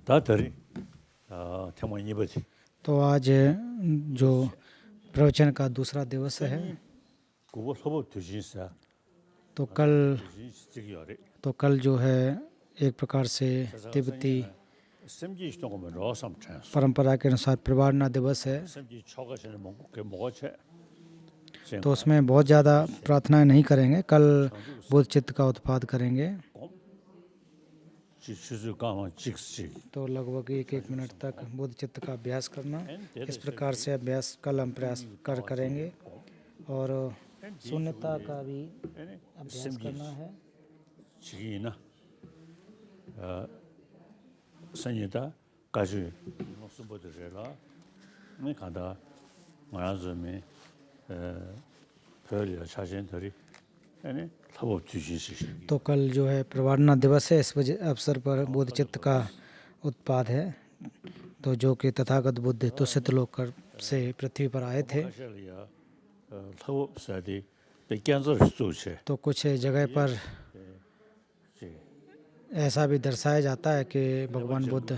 다들이 태모니 버지 तो आज जो प्रवचन का दूसरा दिवस है, 그거 서버 두신사 तो कल 두신스기 어레 जो है एक प्रकार से तिब्बती 샘지 시동하면 로삼 찬스 परंपरा के अनुसार प्रवारणा दिवस है। 샘지 초가전에 먹게 먹어체 तो उसमें बहुत ज़्यादा प्रार्थनाएं नहीं करेंगे, कल बुद्ध चित्त का उत्पाद करेंगे। 지수주 가만 직시 तो लगभग एक एक मिनट तक बुद्ध चित्त का अभ्यास करना, इस प्रकार से अभ्यास कल हम प्रयास करेंगे। और शून्यता का भी अभ्यास करना है। 지기나 선이다 가지 무슨 보들라 네 가다 말아주면 별이 사진들이 아니 사법 주신시 तो कल जो है प्रवारणा दिवस है, इस वजह अवसर पर बुद्ध चित्त का उत्पाद है। तो जो कि तथागत बुद्ध तुसित लोक से पृथ्वी पर आए थे। 사법사들이 백견절 수체 तो कुछ जगह पर ऐसा भी दर्शाया जाता है कि भगवान बुद्ध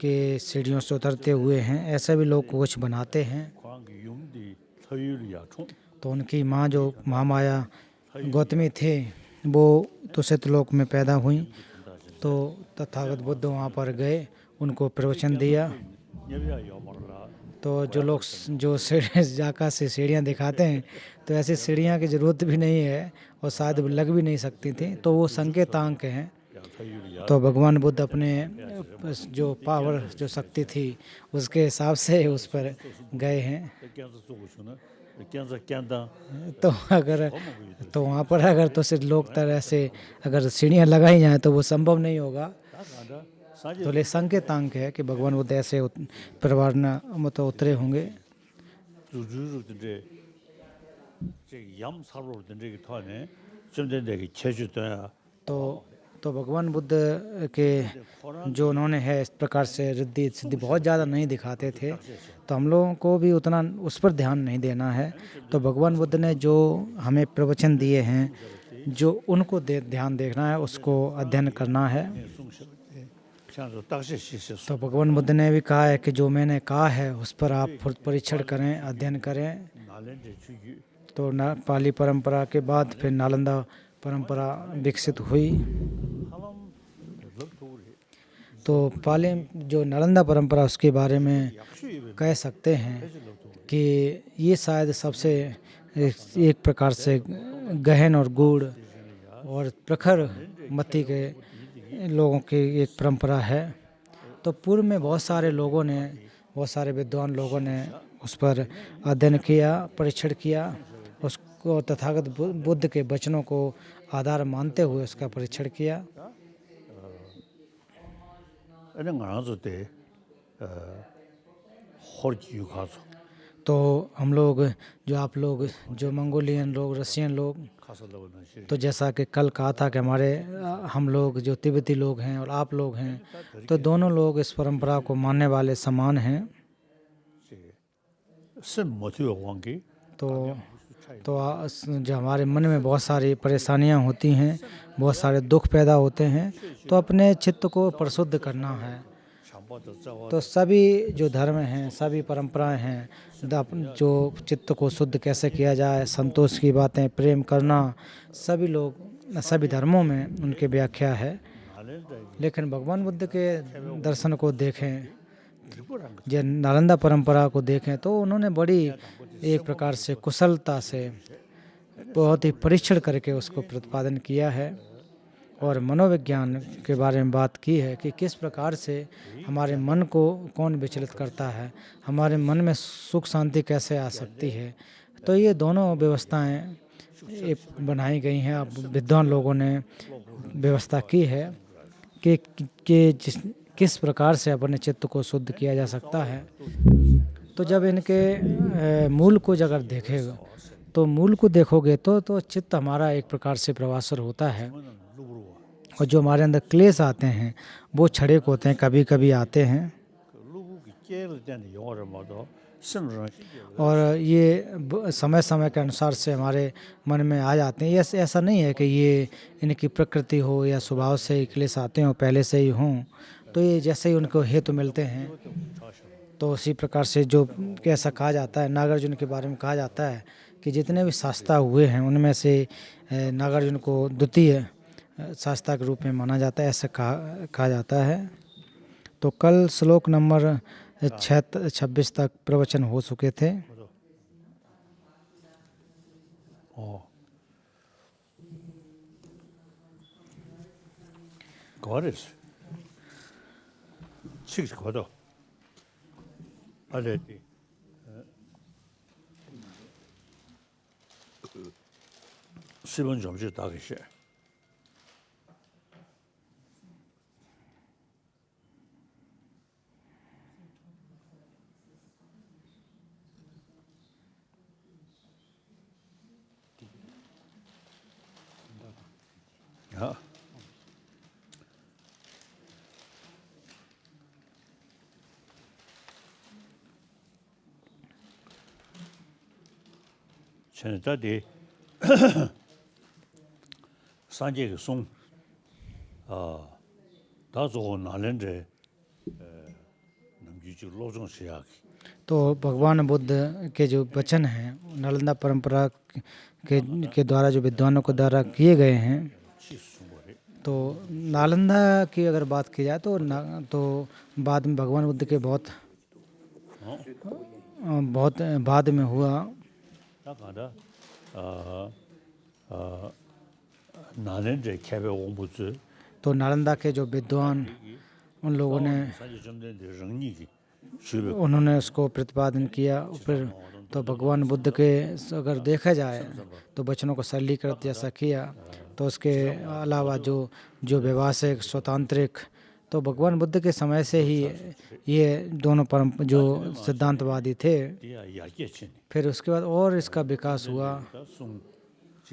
के सीढ़ियों से उतरते हुए हैं, ऐसे भी लोग कुछ बनाते हैं। 광기용디 서유리야총 तो उनकी माँ जो महामाया गौतमी थे, वो तुसित लोक में पैदा हुई। तो तथागत बुद्ध वहाँ पर गए, उनको प्रवचन दिया। तो जो लोग जो आकाश से सीढ़ियाँ दिखाते हैं, तो ऐसी सीढ़ियाँ की ज़रूरत भी नहीं है और शायद लग भी नहीं सकती थी। तो वो संकेतांक हैं। तो भगवान बुद्ध अपने जो पावर, जो शक्ति थी, उसके हिसाब से उस पर गए हैं। तो अगर तो वहाँ पर अगर तो सिर्फ लोग तरह से अगर सीढ़ियाँ लगाई जाएँ तो वो संभव नहीं होगा। तो ये संकेतांक है कि भगवान बुद्ध ऐसे प्रवारणा मतलब उतरे होंगे। तो भगवान बुद्ध के जो उन्होंने है इस प्रकार से रिद्धि सिद्धि बहुत ज़्यादा नहीं दिखाते थे, तो हम लोगों को भी उतना उस पर ध्यान नहीं देना है। तो भगवान बुद्ध ने जो हमें प्रवचन दिए हैं, जो उनको ध्यान देखना है, उसको अध्ययन करना है। तो भगवान बुद्ध ने भी कहा है कि जो मैंने कहा है उस पर आप परीक्षण करें, अध्ययन करें। तो पाली परंपरा के बाद फिर नालंदा परंपरा विकसित हुई। तो पाली जो नालंदा परंपरा, उसके बारे में कह सकते हैं कि ये शायद सबसे एक प्रकार से गहन और गूढ़ और प्रखर मति के लोगों की एक परंपरा है। तो पूर्व में बहुत सारे लोगों ने, बहुत सारे विद्वान लोगों ने उस पर अध्ययन किया, परीक्षण किया, उसको तथागत बुद्ध के वचनों को आधार मानते हुए उसका परीक्षण किया। तो हम लोग जो आप लोग जो मंगोलियन लोग, रशियन लोग, तो जैसा कि कल कहा था कि हम लोग जो तिब्बती लोग हैं और आप लोग हैं, तो दोनों लोग इस परंपरा को मानने वाले समान हैं। तो जो हमारे मन में बहुत सारी परेशानियां होती हैं, बहुत सारे दुख पैदा होते हैं, तो अपने चित्त को परिशुद्ध करना है। तो सभी जो धर्म हैं, सभी परंपराएं हैं, जो चित्त को शुद्ध कैसे किया जाए, संतोष की बातें, प्रेम करना, सभी लोग सभी धर्मों में उनकी व्याख्या है। लेकिन भगवान बुद्ध के दर्शन को देखें, जो नालंदा परंपरा को देखें, तो उन्होंने बड़ी एक प्रकार से कुशलता से बहुत ही परीक्षण करके उसको प्रतिपादन किया है और मनोविज्ञान के बारे में बात की है कि किस प्रकार से हमारे मन को कौन विचलित करता है, हमारे मन में सुख शांति कैसे आ सकती है। तो ये दोनों व्यवस्थाएं बनाई गई हैं, अब विद्वान लोगों ने व्यवस्था की है कि किस प्रकार से अपने चित्त को शुद्ध किया जा सकता है। तो जब इनके मूल को अगर देखेगा, तो मूल को देखोगे तो चित्त हमारा एक प्रकार से प्रवासर होता है। और जो हमारे अंदर क्लेश आते हैं वो क्षणिक होते हैं, कभी कभी आते हैं। और ये समय समय के अनुसार से हमारे मन में आ जाते हैं। ये ऐसा नहीं है कि ये इनकी प्रकृति हो या स्वभाव से ही क्लेश आते हों, पहले से ही हों। तो ये जैसे ही उनको हेतु मिलते हैं तो उसी प्रकार से जो ऐसा कहा जाता है, नागार्जुन के बारे में कहा जाता है कि जितने भी शास्त्रा हुए हैं उनमें से नागार्जुन को द्वितीय शास्त्रा के रूप में माना जाता है, ऐसा कहा जाता है। तो कल श्लोक नंबर 26 तक प्रवचन हो चुके थे। 거래서 칙 거도 알레디 시본 점수 다기시 야 전에 다디 산제의 송 다조 나렌데 남주주 로종 시작 तो भगवान बुद्ध के जो वचन हैं नालंदा परंपरा के द्वारा जो विद्वानों के द्वारा किए गए हैं, तो नालंदा की अगर बात की जाए तो बाद में भगवान बुद्ध के बहुत बाद में हुआ। 나가다 나렌데 개베 공부즈 तो नालंदा के जो विद्वान उन लोगों ने 사실 좀 되는데 릉니기 शुरू उन्होंने उसको प्रतिपादन किया। फिर तो भगवान बुद्ध के अगर देखा जाए तो वचनों को सरलीकृत जैसा किया, तो उसके अलावा जो व्यवसायिक स्वतांत्रिक, तो भगवान बुद्ध के समय से ही ये दोनों जो सिद्धांतवादी थे। 야기했지 फिर उसके बाद और इसका विकास हुआ। 송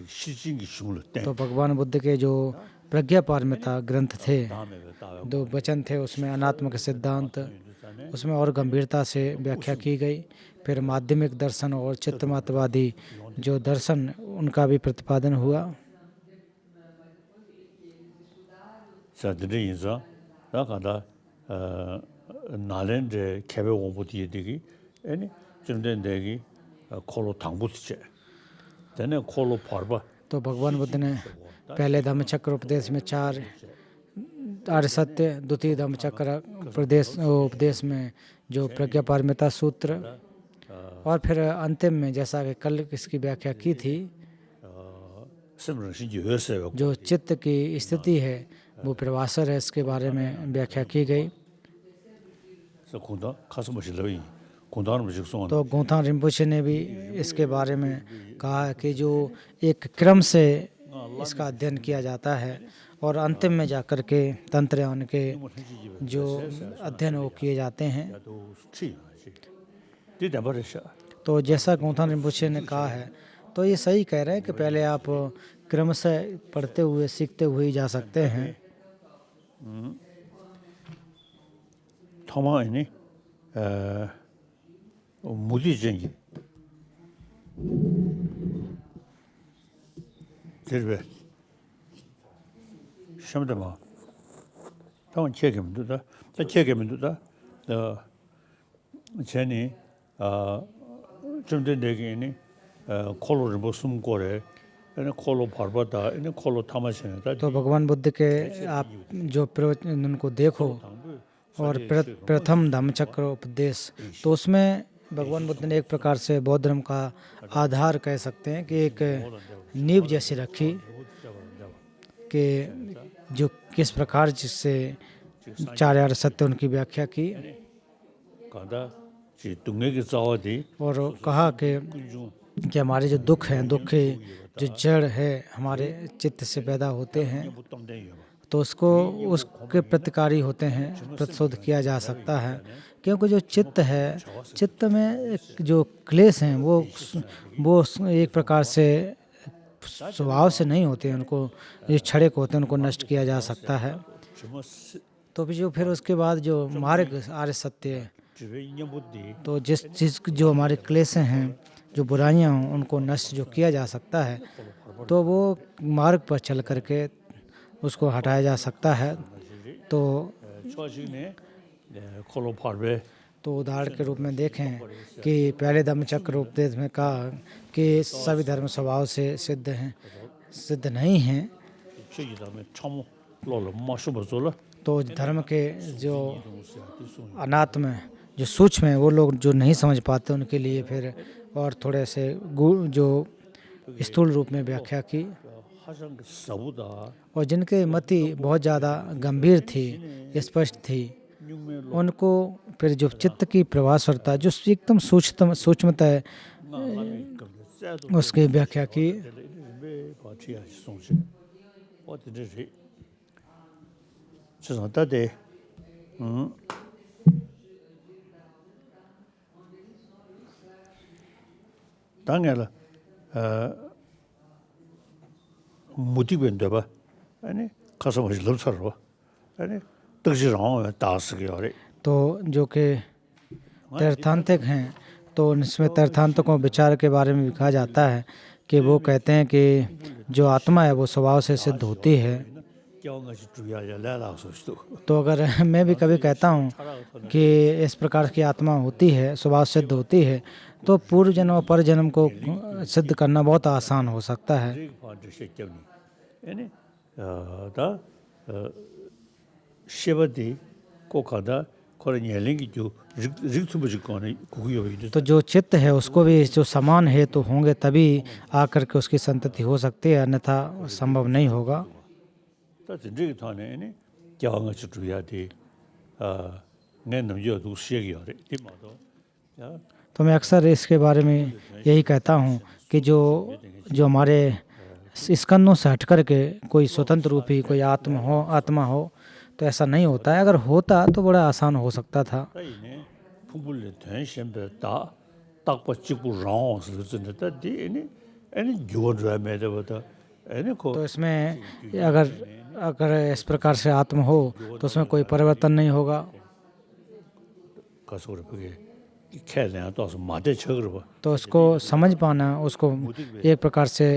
시진기 슝을 때 तो भगवान बुद्ध के जो प्रज्ञा पारमिता ग्रंथ थे, 다음에 다음에 दो वचन थे, उसमें अनात्म के सिद्धांत उसमें और गंभीरता से व्याख्या की गई। फिर माध्यमिक दर्शन और चित्तमात्रवादी जो दर्शन उनका भी प्रतिपादन हुआ। 자들의 인사 나가다 나렌데 개베 공부 뒤에 되기 아니 좀 된대기 콜로 당부스제 되네 콜로 파르바 तो भगवान बुद्ध ने पहले धम्मचक्र उपदेश में 4 आर्य सत्य, द्वितीय धम्मचक्र उपदेश में जो प्रज्ञा पारमिता सूत्र, और फिर अंतिम में जैसा कि कल इसकी व्याख्या की थी, जो चित्त की स्थिति है वो प्रवासर है, इसके बारे में व्याख्या की गई। तो गोंथान रिम्पोछे ने भी इसके बारे में कहा कि जो एक क्रम से इसका अध्ययन किया जाता है और अंतिम में जाकर के तंत्र यान के जो अध्ययन वो किए जाते हैं। तो जैसा गोंथान रिम्पोछे ने कहा है, तो ये सही कह रहे हैं कि पहले आप क्रम से पढ़ते हुए सीखते हुए ही जा सकते हैं। 토마이니 무디쟁이 들베 샴다마 다운 체계면도다 다 체계면도다 제니 좀 된대기니 콜로를 못 숨고래 इन्हें खोलो फरबता इन्हें खोलो थमाशे तो भगवान बुद्ध के आप जो प्रवचन उनको देखो और प्रथम धम्मचक्र उपदेश, तो उसमें भगवान बुद्ध ने एक प्रकार से बौद्ध धर्म का आधार कह सकते हैं कि एक नींव जैसी रखी कि जो किस प्रकार जिससे 4 आर्य सत्य उनकी व्याख्या की और कहा कि हमारे जो दुख हैं, दुख जो जड़ है हमारे चित्त से पैदा होते हैं, तो उसके प्रतिकारी होते हैं, प्रतिशोध किया जा सकता है। क्योंकि जो चित्त है, चित्त में जो क्लेश हैं वो एक प्रकार से स्वभाव से नहीं होते हैं, उनको जो क्षणिक होते हैं उनको नष्ट किया जा सकता है। तो फिर उसके बाद जो मार्ग आर्य सत्य है, तो जो हमारे क्लेश हैं, जो बुराइयां हों, उनको नष्ट जो किया जा सकता है, तो वो मार्ग पर चल करके उसको हटाया जा सकता है। तो 초식네 콜로 파르베 तो उदाहरण के रूप में देखें कि पहले धम्मचक्र उपदेश में कहा कि सभी धर्म स्वभाव से सिद्ध हैं, सिद्ध नहीं हैं। 최기다음에 참 로로 마슈버졸라 तो धर्म के जो अनात्म है, जो सूक्ष्म है, वो लोग जो नहीं समझ पाते उनके लिए फिर और थोड़े से जो स्थूल रूप में व्याख्या की। 하상 사부다 और जिनके मति बहुत ज़्यादा गंभीर थी, स्पष्ट थी, उनको फिर जो चित्त की प्रवासरता जो एकदम सूक्ष्मता है उसकी व्याख्या की। 바치야 송시 어디지 저한테 당연히 모티브인데봐 아니 가서 무슨 럽서로 아니 뜻이랑 다스기요래 तो जो कि तीर्थांतिक हैं तो इसमें तीर्थांतकों को विचार के बारे में भी कहा जाता है कि वो कहते हैं कि जो आत्मा है वो स्वभाव से सिद्ध होती है। तो अगर मैं भी कभी कहता हूँ कि इस प्रकार की आत्मा होती है, स्वभाव सिद्ध होती है, तो पूर्व जन्म और पर जन्म को सिद्ध करना बहुत आसान हो सकता है। तो जो चित्त है उसको भी जो समान है तो होंगे तभी आकर के उसकी संतति हो सकती है, अन्यथा संभव नहीं होगा। तो मैं अक्सर इसके बारे में यही कहता हूँ कि जो हमारे स्कंदों से हट कर के कोई स्वतंत्र रूपी कोई आत्मा हो तो ऐसा नहीं होता है। अगर होता तो बड़ा आसान हो सकता था। तो इसमें अगर इस प्रकार से आत्मा हो तो उसमें कोई परिवर्तन नहीं होगा। तो उसको समझ पाना, उसको एक प्रकार से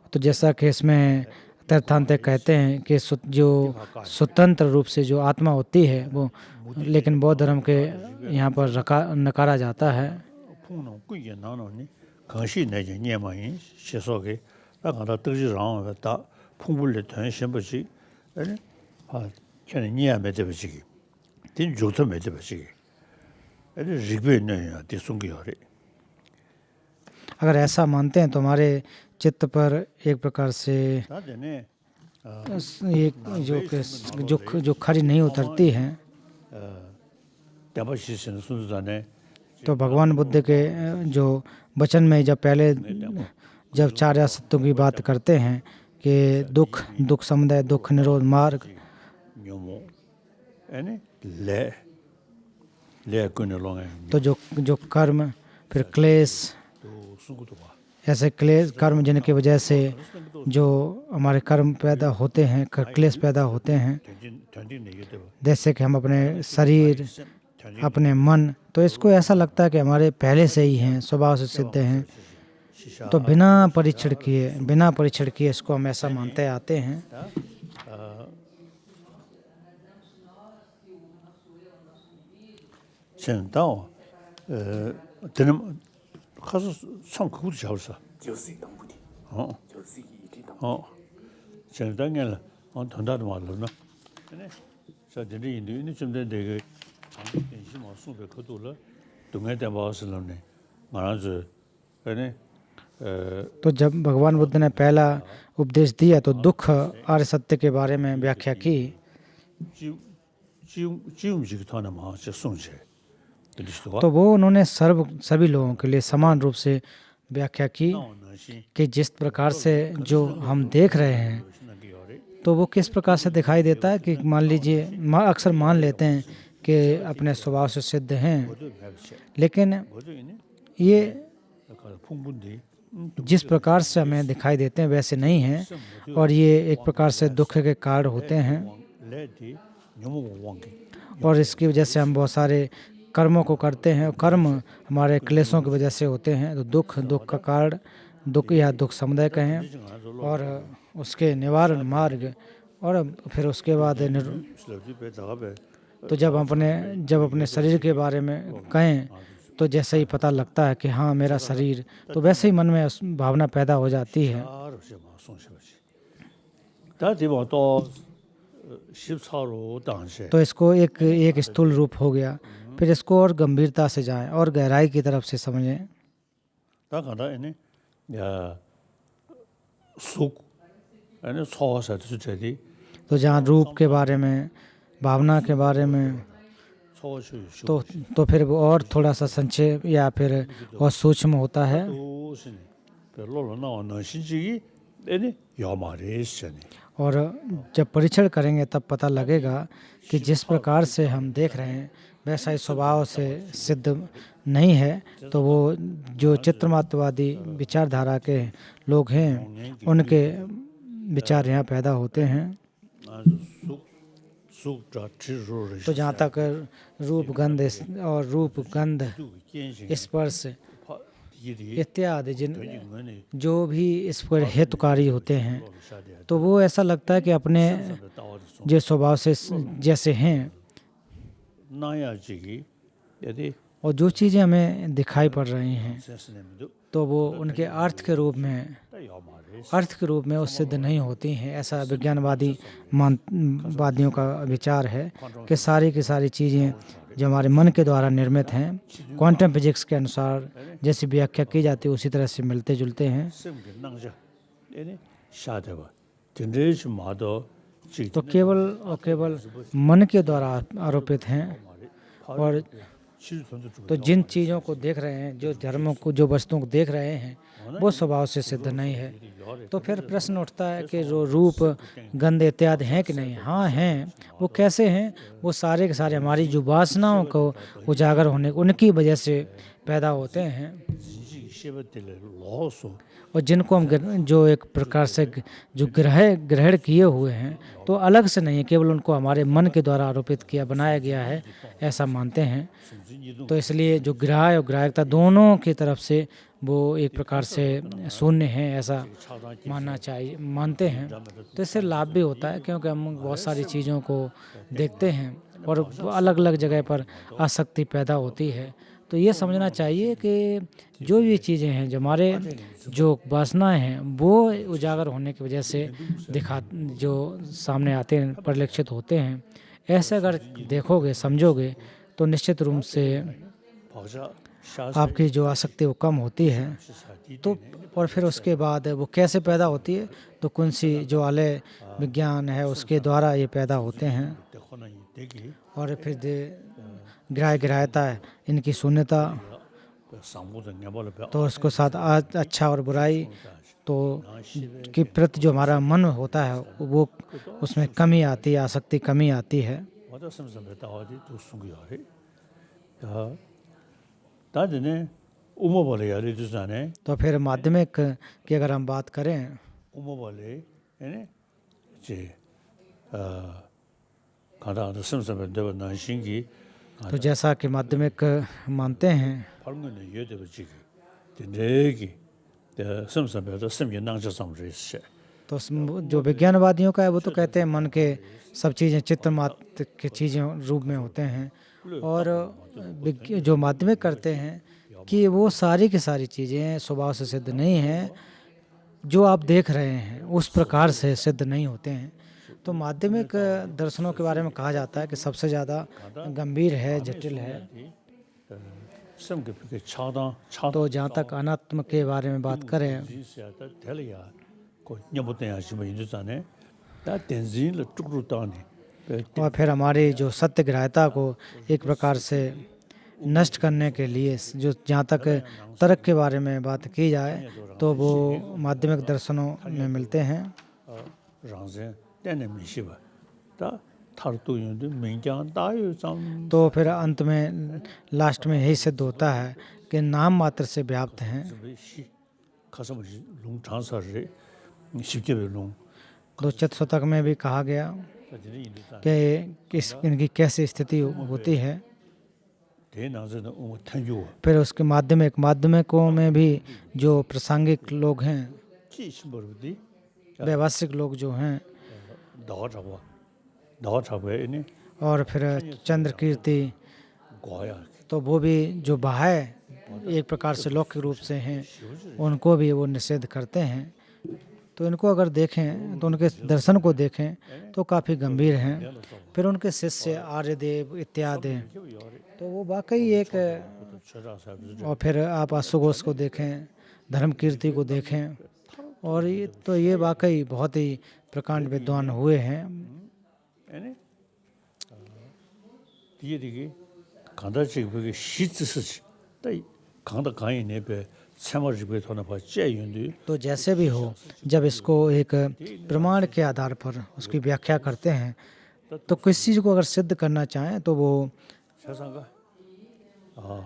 तो जैसा कि इसमें तीर्थांतिक कहते हैं कि जो स्वतंत्र रूप से जो आत्मा होती है वो, लेकिन बौद्ध धर्म के यहाँ पर नकारा जाता है। अगर ऐसा मानते हैं तो हमारे चित्त पर एक प्रकार से जो खरी नहीं उतरती है। तो भगवान बुद्ध के जो वचन में जब चार सत्यों की बात करते हैं कि दुख समुदय, दुख निरोध मार्ग, तो जो कर्म, फिर क्लेश, ऐसे क्लेश कर्म जिनकी वजह से जो हमारे कर्म पैदा होते हैं, क्लेश पैदा होते हैं, जैसे कि हम अपने शरीर, अपने मन, तो इसको ऐसा लगता है कि हमारे पहले से ही हैं, स्वभाव से सिद्ध हैं। तो बिना परीक्षण किए इसको हम ऐसा मानते आते हैं। 가서 참 그것도 잡았어. 정당에 돈다도 말로나. 네. 저들이 인도인이 좀 되게 관심 없으면 그것도 동해대 봐서는 말아줘. 그네 तो जब भगवान बुद्ध ने पहला उपदेश दिया तो दुख आर्य सत्य के बारे में व्याख्या की। तो वो उन्होंने सभी लोगों के लिए समान रूप से व्याख्या की कि जिस प्रकार से जो हम देख रहे हैं तो वो किस प्रकार से दिखाई देता है कि मान लीजिए अक्सर मान लेते हैं कि अपने स्वभाव से सिद्ध हैं, लेकिन ये जिस प्रकार से हमें दिखाई देते हैं वैसे नहीं हैं और ये एक प्रकार से दुख के कारण होते हैं और इसकी वजह से हम बहुत सारे कर्मों को करते हैं। कर्म हमारे क्लेशों की वजह से होते हैं। तो दुख का कारण दुख या दुख समुदाय कहें और उसके निवारण मार्ग और फिर उसके बाद 슬럽지 배다가 तो जब अपने शरीर के बारे में कहें तो जैसे ही पता लगता है कि हाँ मेरा शरीर, तो वैसे ही मन में भावना पैदा हो जाती है। 또 14로 당시 तो इसको एक स्थूल रूप हो गया। फिर इसको और गंभीरता से जाएं और गहराई की तरफ से समझें। 다 간다 이네 야 속 아니 소화사 주제디 तो जहाँ रूप के बारे में, भावना के बारे में, 소화수 तो फिर वो और थोड़ा सा संक्षेप या फिर और सूक्ष्म होता है। 도스니 별로로 나오는 신직이 이네 야마레스니 और जब परीक्षण करेंगे तब पता लगेगा कि जिस प्रकार से हम देख रहे हैं वैसा ही स्वभाव से सिद्ध नहीं है। तो वो जो चित्रमात्रवादी विचारधारा के लोग हैं उनके विचार यहाँ पैदा होते हैं। तो जहाँ तक रूप गंध स्पर्श इत्यादि जो भी इस पर हेतुकारी होते हैं, तो वो ऐसा लगता है कि अपने जो स्वभाव से जैसे हैं, और जो चीज़ें हमें दिखाई पड़ रही हैं तो वो उनके अर्थ के रूप में वो सिद्ध नहीं होती हैं। ऐसा वादियों का विचार है कि सारी की सारी चीज़ें जो हमारे मन के द्वारा निर्मित हैं, क्वांटम फिजिक्स के अनुसार जैसी व्याख्या की जाती है उसी तरह से मिलते जुलते हैं। तो केवल मन के द्वारा आरोपित हैं। और तो जिन चीज़ों को देख रहे हैं, जो धर्मों को, जो वस्तुओं को देख रहे हैं, वो स्वभाव से सिद्ध नहीं है। तो फिर प्रश्न उठता है कि जो रूप गंध इत्यादि हैं कि नहीं? हाँ हैं। वो कैसे हैं? वो सारे के सारे हमारी जो वासनाओं को उजागर होने, उनकी वजह से पैदा होते हैं। और जिनको हम जो एक प्रकार से जो ग्रहण किए हुए हैं, तो अलग से नहीं है, केवल उनको हमारे मन के द्वारा आरोपित किया, बनाया गया है, ऐसा मानते हैं। तो इसलिए जो ग्राह्य और ग्राहकता दोनों की तरफ से वो एक प्रकार से शून्य है, ऐसा मानते हैं। तो इससे लाभ भी होता है क्योंकि हम बहुत सारी चीज़ों को देखते हैं और अलग अलग जगह पर आसक्ति पैदा होती है। तो ये समझना चाहिए कि जो भी चीज़ें हैं, जो हमारे जो वासनाएं हैं, वो उजागर होने की वजह से जो सामने आते हैं, परिलक्षित होते हैं। ऐसे अगर देखोगे, समझोगे, तो निश्चित रूप से आपकी जो आसक्ति वो कम होती है। तो और फिर उसके बाद वो कैसे पैदा होती है? तो कुंसी जो आलय विज्ञान है उसके द्वारा ये पैदा होते हैं। और फिर ग्राह्यता है, इनकी शून्यता, तो उसको साथ अच्छा और बुराई, तो के प्रति जो हमारा मन होता है वो उसमें कमी आती है, आसक्ति कमी आती है। तो फिर माध्यमिक की अगर हम बात करें, तो जैसा कि माध्यमिक मानते हैं, तो जो विज्ञानवादियों का है वो तो कहते हैं मन के सब चीज़ें चित्त मात्र की चीज़ें रूप में होते हैं। और जो माध्यमिक करते हैं कि वो सारी की सारी चीज़ें स्वभाव से सिद्ध नहीं हैं, जो आप देख रहे हैं उस प्रकार से सिद्ध नहीं होते हैं। तो माध्यमिक दर्शनों के बारे में कहा जाता है कि सबसे ज़्यादा गंभीर है, जटिल है। तो जहाँ तक अनात्म के बारे में बात करें, और फिर हमारी जो सत्य ग्राह्यता को एक प्रकार से नष्ट करने के लिए, जो जहाँ तक तर्क के बारे में बात की जाए, तो वो माध्यमिक दर्शनों में मिलते हैं। तो फिर अंत में लास्ट में यही सिद्ध होता है कि नाम मात्र से व्याप्त हैं। तो चतुशतक में भी कहा गया कि इनकी कैसी स्थिति होती है। फिर उसके माध्यमिकों में भी जो प्रासंगिक लोग हैं, व्यवसायिक लोग जो हैं, 더 잡아. 더 잡아 이니 और फिर चंद्र कीर्ति, 고야. तो वो भी जो बाह्य एक प्रकार से लौकिक रूप से हैं, उनको भी वो निषेध करते हैं। तो इनको अगर देखें तो उनके दर्शन को देखें तो काफ़ी गंभीर हैं। फिर उनके शिष्य आर्यदेव इत्यादि, तो वो वाकई एक, और फिर आप आशुघोष को देखें, धर्म कीर्ति को देखें, और ये वाकई बहुत ही प्रकांड विद्वान हुए हैं। 아니 뒤에되게 간다지 그게 시츠스지 또 강다 강이 내배 참아지고 돈을 봐 제윤도 तो जैसे भी हो, जब इसको एक प्रमाण के आधार पर उसकी व्याख्या करते हैं, तो किसी चीज़ को अगर सिद्ध करना चाहें तो वो 세상가 아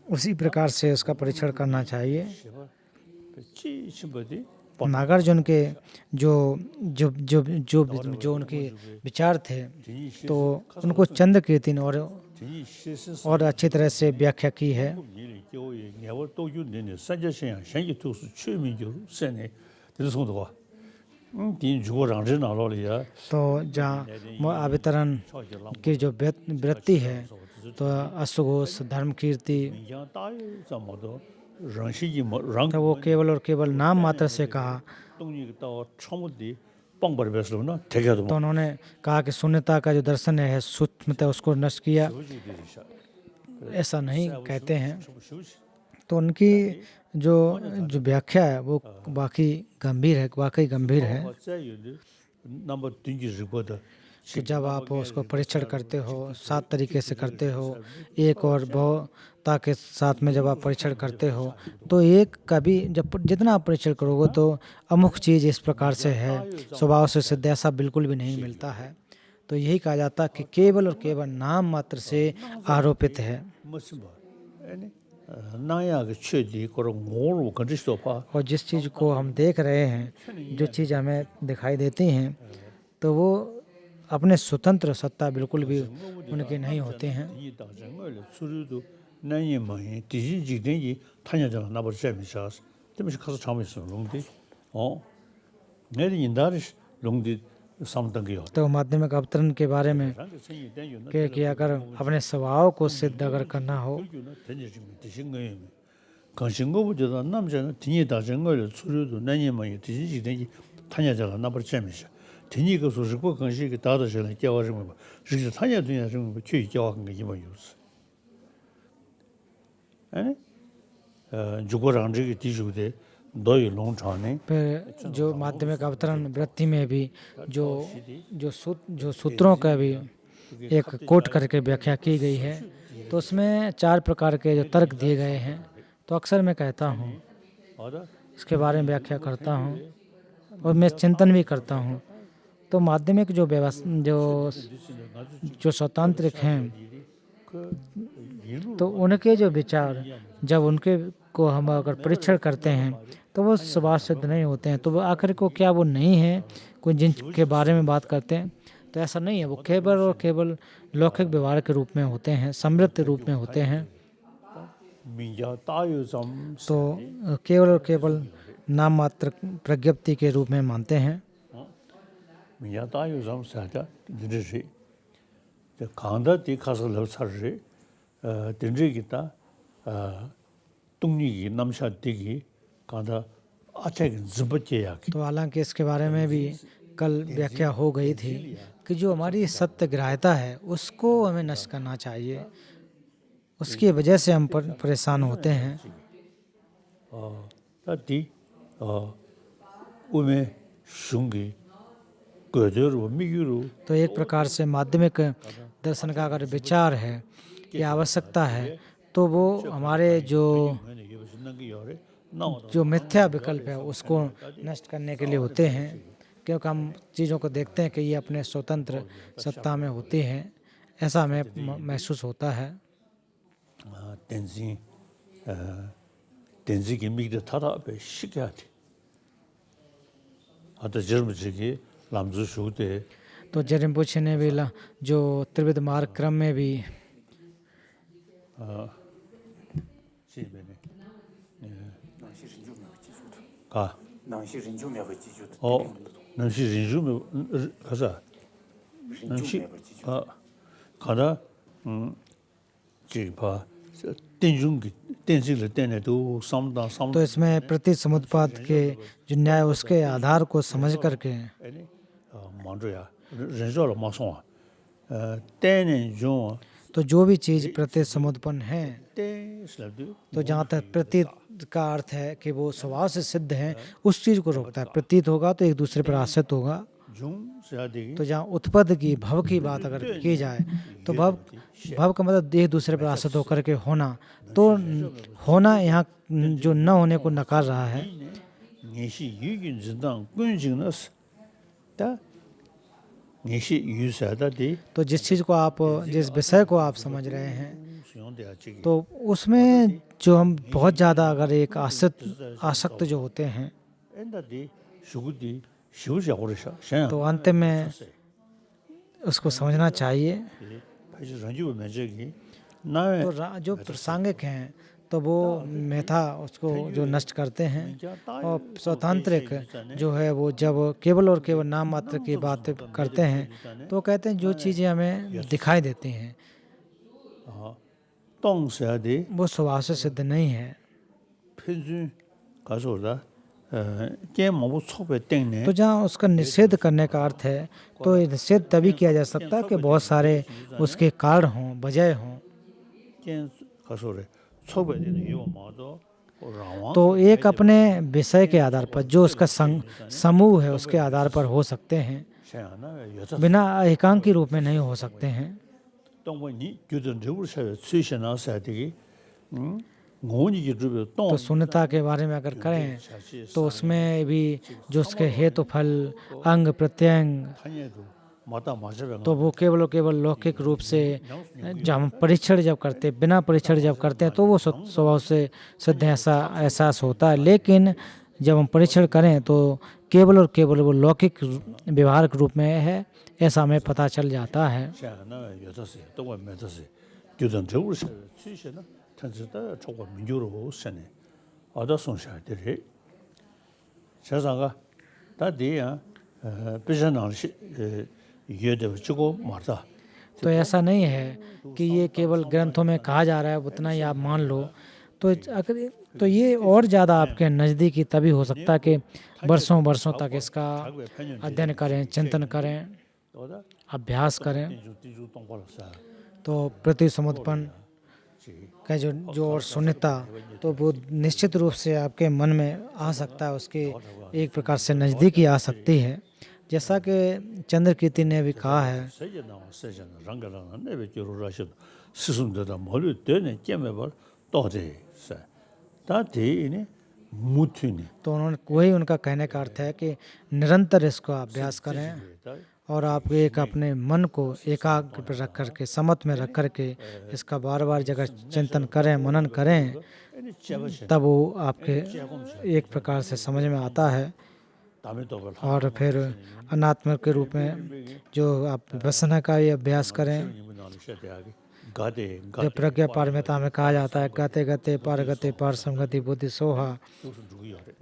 उसी प्रकार से उसका परीक्षण करना चाहिए। 제발 지 신부디 नागार्जुन के जो जो जो जो जो उनके विचार थे, तो उनको चंद्र कीर्ति ने 진이 시스 और अच्छी तरह से व्याख्या की है। 일이 교회 내가 또 윤내네 산저신 현기 투수 최민교 세네 들으송도 봐. 딘 주고 랑전 나로리야. तो जहाँ अवतरण की जो वृत्ति है, तो अश्वघोष, धर्म कीर्ति, 민장 따위 잠모도 랑시기 랑 तो वो केवल और केवल नाम मात्र से कहा। 동이 또 처음디 뻥벌 베스로나 대게도 तो उन्होंने कहा कि शून्यता का जो दर्शन है, सूक्ष्मता, उसको नष्ट किया, ऐसा नहीं कहते हैं। तो उनकी जो जो व्याख्या है वो वाकई गंभीर है नंबर 3 की रिपोर्ट कि जब आप उसको परीक्षण करते हो, 7 तरीके से करते हो, एक और बहुता के साथ में जब आप परीक्षण करते हो, तो एक कभी जब जितना आप परीक्षण करोगे तो अमुक चीज़ इस प्रकार से है, स्वभाव से सिद्ध, ऐसा बिल्कुल भी नहीं मिलता है। तो यही कहा जाता है कि केवल और केवल नाम मात्र से आरोपित है। नाया के छेदी कोरो मोरो कंडिस्तो पा और जिस चीज़ को हम देख रहे हैं, जो चीज़ हमें दिखाई देती हैं, तो वो अपने स्वतंत्र सत्ता बिल्कुल भी उनके नहीं होते हैं। 이 당정을 수르도 나이 많이 디지 지den이 타냐잖아 나버 재미사스 때문에 가서 참았어 롱디 내리 인다리스 롱디 삼등기요 तो माध्यमिक अवतरण के बारे में 랑게 생이 되요 कि अगर अपने स्वभाव को सिद्ध अगर करना हो, 되지면 되신 거예요 간신거보다 남자는 뒤에 당정을 수르도 나이 많이 디지 지den이 타냐잖아 나버 재미사 뒤에 그 소식고 간신이 다다셔는 깨워지면 뭐 진짜 타냐 되냐 좀 취이 깨워간 게 이만 요스 जुगोरांजी की तीसरी दे दो ही लोग चाहने फिर जो माध्यमिक अवतरण वृत्ति में भी जो सूत्रों का भी एक कोट करके व्याख्या की गई है, तो उसमें 4 प्रकार के जो तर्क दिए गए हैं। तो अक्सर मैं कहता हूँ, और इसके बारे में व्याख्या करता हूँ और मैं चिंतन भी करता हूँ। तो माध्यमिक जो जो स्वतांत्रिक हैं, तो उनके जो विचार, जब उनके को हम अगर परीक्षण करते हैं तो वो स्वभाव सिद्ध नहीं होते हैं। तो वो आखिर को क्या वो नहीं है कोई जिनके बारे में बात करते हैं, तो ऐसा नहीं है। वो केवल और केवल लौकिक व्यवहार के रूप में होते हैं, समृद्ध रूप में होते हैं। तो केवल और केवल नाम मात्र प्रज्ञप्ति के रूप में मानते हैं। तो हालांकि इसके बारे में भी कल व्याख्या हो गई थी कि जो हमारी सत्यग्राह्यता है उसको हमें नष्ट करना चाहिए, उसकी वजह से हम परेशान होते हैं। तो एक प्रकार से माध्यमिक दर्शन का अगर विचार है कि आवश्यकता है, तो वो हमारे जो मिथ्या विकल्प है उसको नष्ट करने के लिए होते हैं, क्योंकि हम चीज़ों को देखते हैं कि ये अपने स्वतंत्र सत्ता में होती हैं, ऐसा हमें महसूस होता है। तो जेरिम्पोछे ने भी जो त्रिविध मार्ग क्रम में भी 能系人就灭不记住的， 能是人数没可是人就灭不记住。 가다 지파 땡중 땡식을 때네 또 삼다 삼 तो इसमें प्रति समुत्पाद के जो न्याय उसके आधार को समझ करके 아니 먼저야人少了 마송 때는 좀 तो जो भी चीज़ प्रति समुत्पन्न है 때슬라도 तो जहाँ तक प्रतीत का अर्थ है कि वो स्वभाव से सिद्ध है उस चीज़ को रोकता है। प्रतीत होगा तो एक दूसरे पर आश्रित होगा। 좀 세야되기 तो जहाँ उत्पत्ति की भव की बात अगर की जाए तो भव भव का मतलब एक दूसरे पर आश्रित होकर के होना, तो होना यहाँ जो न होने को नकार रहा है। 예시 유긴 진당 군직너스 다 예시 유사다디 तो जिस चीज़ को आप जिस विषय को आप समझ रहे हैं 수용돼야 지기 तो उसमें जो हम बहुत ज़्यादा अगर एक आसक्त जो होते हैं 엔다디 슈구디 시우자고르샤 셴 तो अंत में उसको समझना चाहिए। 파지 런지고 매적이 나의 तो जो प्रासंगिक हैं तो वो मेधा उसको जो नष्ट करते हैं, और स्वतंत्रिक जो है वो जब केवल और केवल नाम मात्र की बात करते हैं तो कहते हैं जो चीज़ें हमें दिखाई देती हैं 똥세야디 वो स्वभाव से सिद्ध नहीं है। 편준 가서다 게임하고 촉배 땡네 तो जहाँ उसका निषेध करने का अर्थ है तो ये निषेध तभी किया जा सकता है कि बहुत सारे उसके कारण हों, वजह हों। 게임 가서래 촉배되는 이유 뭐도 रावण तो एक अपने विषय के आधार पर जो उसका समूह है उसके आधार पर हो सकते हैं, 셴하나 여자 बिना एकांकी रूप में नहीं हो सकते हैं। 똥원이 교전적으로 셔 수신나서야 되기 고니기 주변 똥 तो शून्यता के बारे में अगर करें तो उसमें भी जो उसके हेतु फल अंग प्रत्यंग 타녀도 마다 마셔가 तो वो केवल और केवल लौकिक रूप से जब हम परीक्षण जब करते हैं, बिना परीक्षण जब करते हैं तो वो स्वभाव से सिद्ध ऐसा एहसास होता है। लेकिन जब हम परीक्षण करें तो केवल और केवल वो लौकिक व्यवहारिक रूप में है, ऐसा हमें पता चल जाता है। 셴하나 여자세 똥원 매자세 교전적으로 셔 수신나 탄스다 초과 민주로 세네 아다 손샤 되리 세상가 다디야 비전나시 예데 주고 말다 तो ऐसा नहीं है कि ये केवल ग्रंथों में कहा जा रहा है उतना ही आप मान लो। तो अगर तो ये और ज़्यादा आपके नज़दीकी तभी हो सकता है कि वर्षों वर्षों तक इसका अध्ययन करें, चिंतन करें, 또다 अभ्यास करें। 띠주 똥벌사 तो प्रति समुत्पन्न का जो और शून्यता तो वो निश्चित रूप से आपके मन में आ सकता है, उसकी एक प्रकार से नज़दीकी आ सकती है। जैसा कि चंद्रकीर्ति ने भी कहा है 세잖아 랑가랑 내베 교로라셔 스승들다 머리 되네 깨매벌 또제 다디네 무튜니 तो उन्होंने वही उनका कहने का अर्थ है कि निरंतर इसको अभ्यास करें और आप एक अपने मन को एकाग्र पर रख करके समत में रख करके इसका बार बार जगह चिंतन करें, मनन करें, तब वो आपके एक प्रकार से समझ में आता है। और फिर अनात्म के रूप में जो आप विपश्यना का ये अभ्यास करें, जब प्रज्ञा पारमिता में कहा जाता है गते गते पार गते पार समगति बुद्धि सोहा,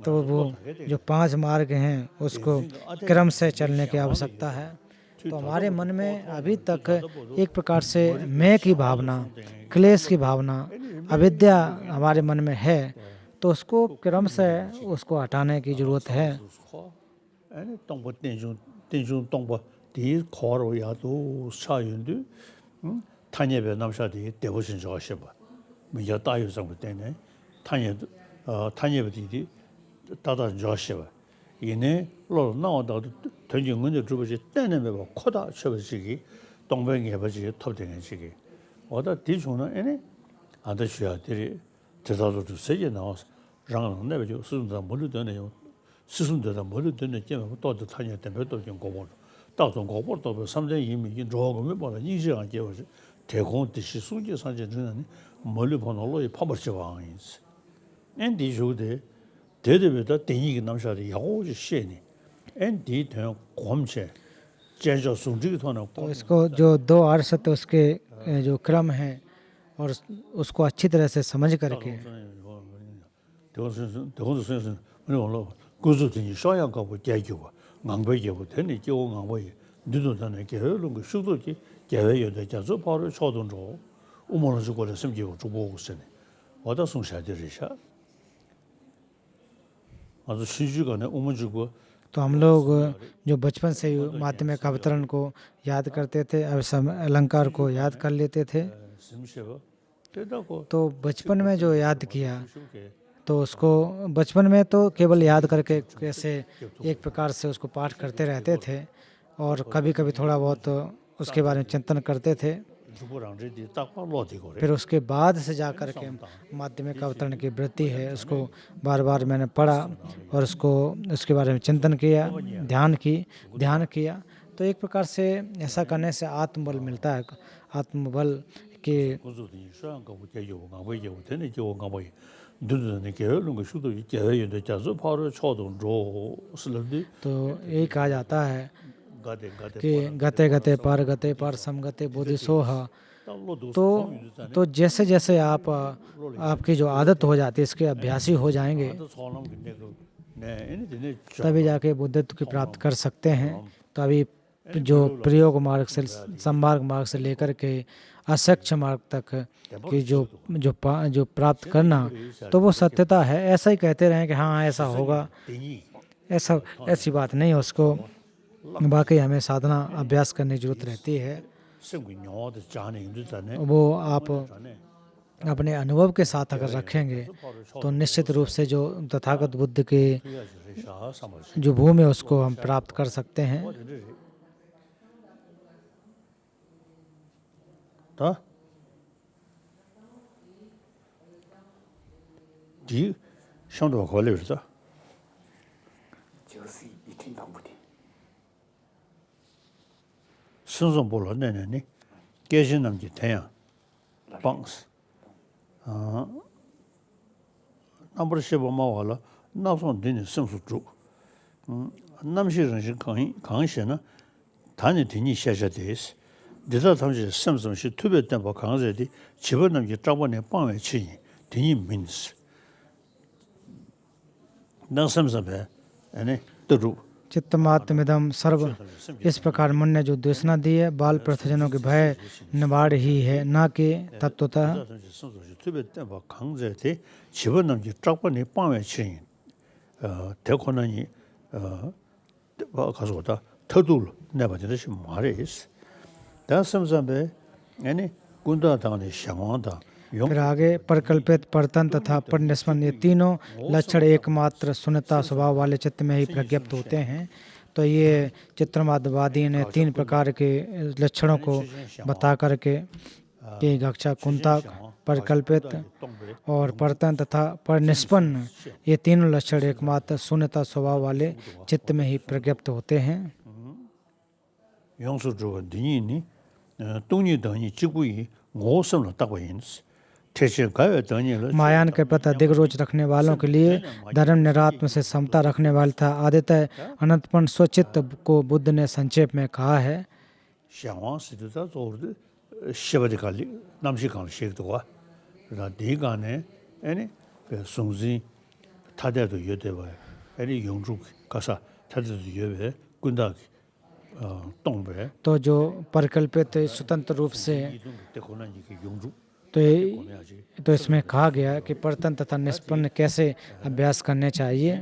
तो वो जो 5 मार्ग हैं उसको क्रम से चलने की आवश्यकता है। तो हमारे मन में अभी तक एक प्रकार से मैं की भावना, क्लेश की भावना, अविद्या हमारे मन में है, तो उसको क्रम से उसको हटाने की जरूरत है। 똥보 땡중 똥보 디 코로 야도 사윤도 타녀베 남샤디 대보신 저셔봐 미야 다유상 때네 타녀도 타녀베디 다다 저셔봐 이네 로 나오다 던진근데 주버지 때네베 코다 쳐버지기 똥뱅이 해버지 톱되는 시기 어다 디중은 에네 아다슈야들이 대다도 세게 나와서 랑은 내베죠 수준다 모르더네요 스승들다 머리 드는 게면 또도 타냐 때문에 또좀 고볼 다좀 고볼 또 삼전 이미 조금이 보다 인식한 게 버지 대공 뜻이 수지 산전은 멀리 보노로이 파버지 왕인스 엔디 조데 대대베다 대니기 남샤리 야고지 셰니 엔디 대 곰체 제저 순지기 토나 तो इसको जो 2 अर्षत उसके जो क्रम है और उसको अच्छी तरह से समझ करके 대공선 대공선 뭐로 구조 되니 쇼양 가고 개교고 망배교고 되니 교고 망배 누도다네 개요는 그 수도지 개요도 자주 바로 초동조 우모는 주고를 심기고 주보고 쓰네 어디 송샤들이샤 아주 시주간에 우모 주고 तो हम लोग जो बचपन से ही माध्यमिक अवतरण को याद करते थे अलंकार को याद कर लेते थे 심시고 되다고 तो बचपन में जो याद किया तो उसको बचपन में तो केवल याद करके कैसे एक प्रकार से उसको पाठ करते रहते थे और कभी कभी थोड़ा बहुत उसके बारे में चिंतन करते थे 주보랑들이 딱 로디고 फिर उसके बाद से जा कर के माध्यमिक अवतरण की वृत्ति है उसको बार बार मैंने पढ़ा और उसको उसके बारे में चिंतन किया ध्यान किया तो एक प्रकार से ऐसा करने से आत्मबल मिलता है आत्मबल कि 구조되니 쇼양 가고 개교고 망배교고 되니 교고 망배 누도다네 개요는 그 수도지 개요도 자주 바로 초동조 슬르디 तो यही कहा जाता है 가데 가데 कि गते गते पर समगते बोधि सोहा 달로도 तो जैसे जैसे आपकी जो आदत हो जाती है इसके अभ्यासी हो जाएंगे 소남 근데 네 얘네들이 तभी जाके बुद्धत्व की प्राप्त कर सकते हैं तो अभी जो प्रयोग मार्ग से संमार्ग मार्ग से लेकर के असक्ष मार्ग तक की जो प्राप्त करना तो वो सत्यता है ऐसा ही कहते रहें कि हाँ ऐसा होगा ऐसी बात नहीं है उसको बाकी हमें साधना अभ्यास करने की जरूरत रहती है 생기녀도 자네 인도자네 वो आप अपने अनुभव के साथ अगर रखेंगे तो निश्चित रूप से जो तथागत बुद्ध की 샤 사마스 जो भूमि है उसको हम प्राप्त कर सकते हैं 다 디 상도 걸려서 就是一听到不听， 순선 볼로 내내니 깨진 남기 태양 방스 남부르 쉐보마 와라 나선 되는 심수 주 남시人강시는 단이 되니 샤샤데스 대자 당시 심성시 투베된 바 강제디 집은 남기 잡아내 방외 치니 되니 민스 나 심성배 아니 또 चित्तमात्मिदम सर्व इस प्रकार मन ने जो देशना दी है बाल प्रथजनों के भय निवाड़ ही है ना कि तत्वतः 강제대 집어넣기 짝번에 빵에 치인 대권원이 가서다 터둘 내버려듯이 말이스 다섬섬에 아니 군다당의 상황다 फिर आगे परकल्पित परतन तथा परनिष्पन्न ये तीनों लक्षण एकमात्र सुन्नता स्वभाव वाले चित्त में ही प्रज्ञप्त होते हैं तो ये चित्रमादवादी ने तीन प्रकार के लक्षणों को बता करके कि गक्षा कुंता परकल्पित और परतन तथा परनिष्पन्न ये तीनों लक्षण एकमात्र शून्यता स्वभाव वाले चित्त में ही प्रज्ञप्त होते हैं 영수조가 니니 동니 등이 지구이 모성을 따고 있는스 मायान के प्रति अधिक रोच रखने वालों के लिए धर्म निरात्म से समता रखने वाला था आदित्य अनंतपन स्वचित्त को बुद्ध ने संक्षेप में कहा है तो जो परिकल्पित स्वतंत्र रूप से तो इसमें कहा गया कि परतन तथा निष्पन्न कैसे अभ्यास करने चाहिए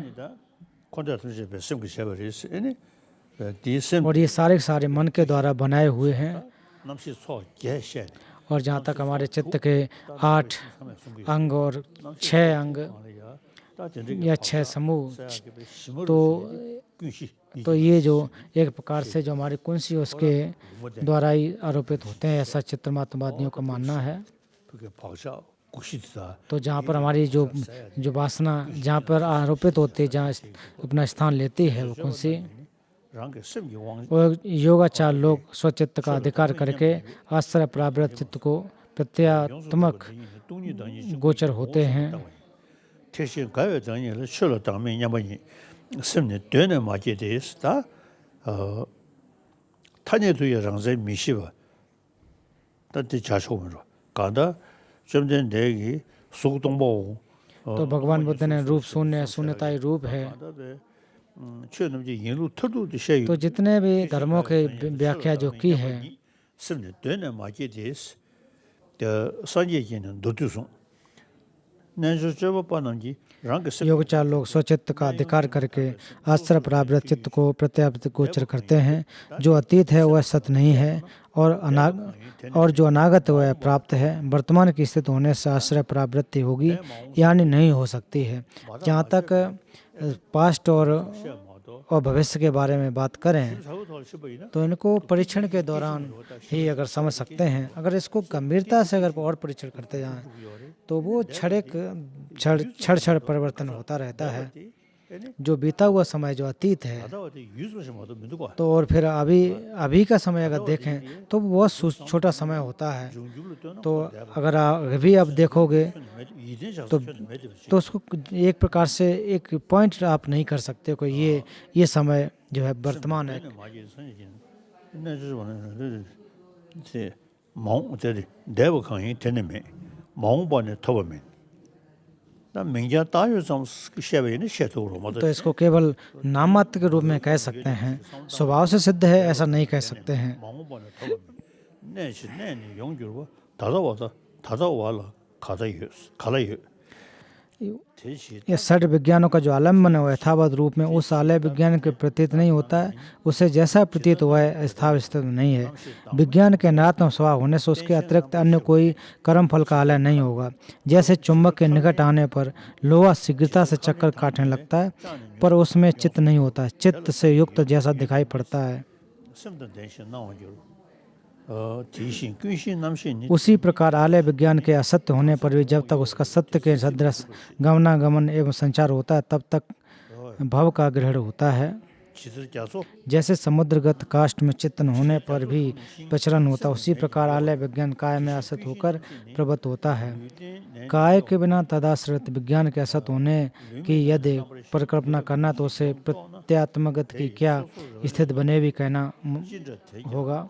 और ये सारे मन के द्वारा बनाए हुए हैं और जहाँ तक हमारे चित्त के 8 अंग और 6 अंग या 6 समूह तो ये जो एक प्रकार से जो हमारी कुंसी उसके द्वारा ही आरोपित होते हैं ऐसा चित्रमात्मवादियों का मानना है तो जहाँ पर हमारी जो वासना जहाँ पर आरोपित होती है जहाँ अपना स्थान लेती है वो कुंसी वो योगाचार लोग स्वचित्त का अधिकार करके आश्रय प्रावृत चित्त को प्रत्यात्मक गोचर होते हैं 가다 좀 전 내기 속동보 तो भगवान बुद्ध ने रूप शून्य है, शून्यता ही रूप है। तो जितने भी धर्मों की व्याख्या जो की है, योगचार लोग स्वचित्त का अधिकार करके आश्रय प्रावृत्त चित्त को प्रत्यावर्त गोचर करते हैं। जो अतीत है वह सत्य नहीं है और जो अनागत वह प्राप्त है। वर्तमान की स्थिति होने से आश्रय प्रावृत्ति होगी यानी नहीं हो सकती है। जहाँ तक पास्ट और भविष्य के बारे में बात करें तो इनको परीक्षण के दौरान ही अगर समझ सकते हैं। अगर इसको गंभीरता से अगर और परीक्षण करते जाएं तो वो क्षण परिवर्तन होता रहता है। जो बीता हुआ समय जो अतीत है तो और फिर अभी का समय अगर देखें तो बहुत छोटा समय होता है। तो अगर अभी आप देखोगे तो उसको एक प्रकार से एक पॉइंट आप नहीं कर सकते कोई ये समय जो है वर्तमान है। तो इसको केवल नाम मात्र के रूप में कह सकते हैं, स्वभाव से सिद्ध है ऐसा नहीं कह सकते हैं। ये षड विज्ञानों का जो आलम्बन है वो यथावत रूप में उस आलय विज्ञान के प्रतीत नहीं होता है। उसे जैसा प्रतीत हुआ है स्थापित नहीं है। विज्ञान के अनात्म स्वभाव होने से उसके अतिरिक्त अन्य कोई कर्म फल का आलय नहीं होगा। जैसे चुंबक के निकट आने पर लोहा शीघ्रता से चक्कर काटने लगता है पर उसमें चित्त नहीं होता, चित्त से युक्त जैसा दिखाई पड़ता है। उसी प्रकार आलय विज्ञान के असत्य होने पर भी जब तक उसका सत्य के सदृश गमनागमन एवं संचार होता है तब तक भव का ग्रहण होता है। जैसे समुद्रगत काष्ठ में चित्तन होने पर भी प्रचलन होता है, उसी प्रकार आलय विज्ञान काय में असत होकर प्रवृत्त होता है। काय के बिना तदाश्रित विज्ञान के असत होने की यदि परिकल्पना करना तो उसे प्रत्यात्मगत की क्या स्थिति बने भी कहना होगा।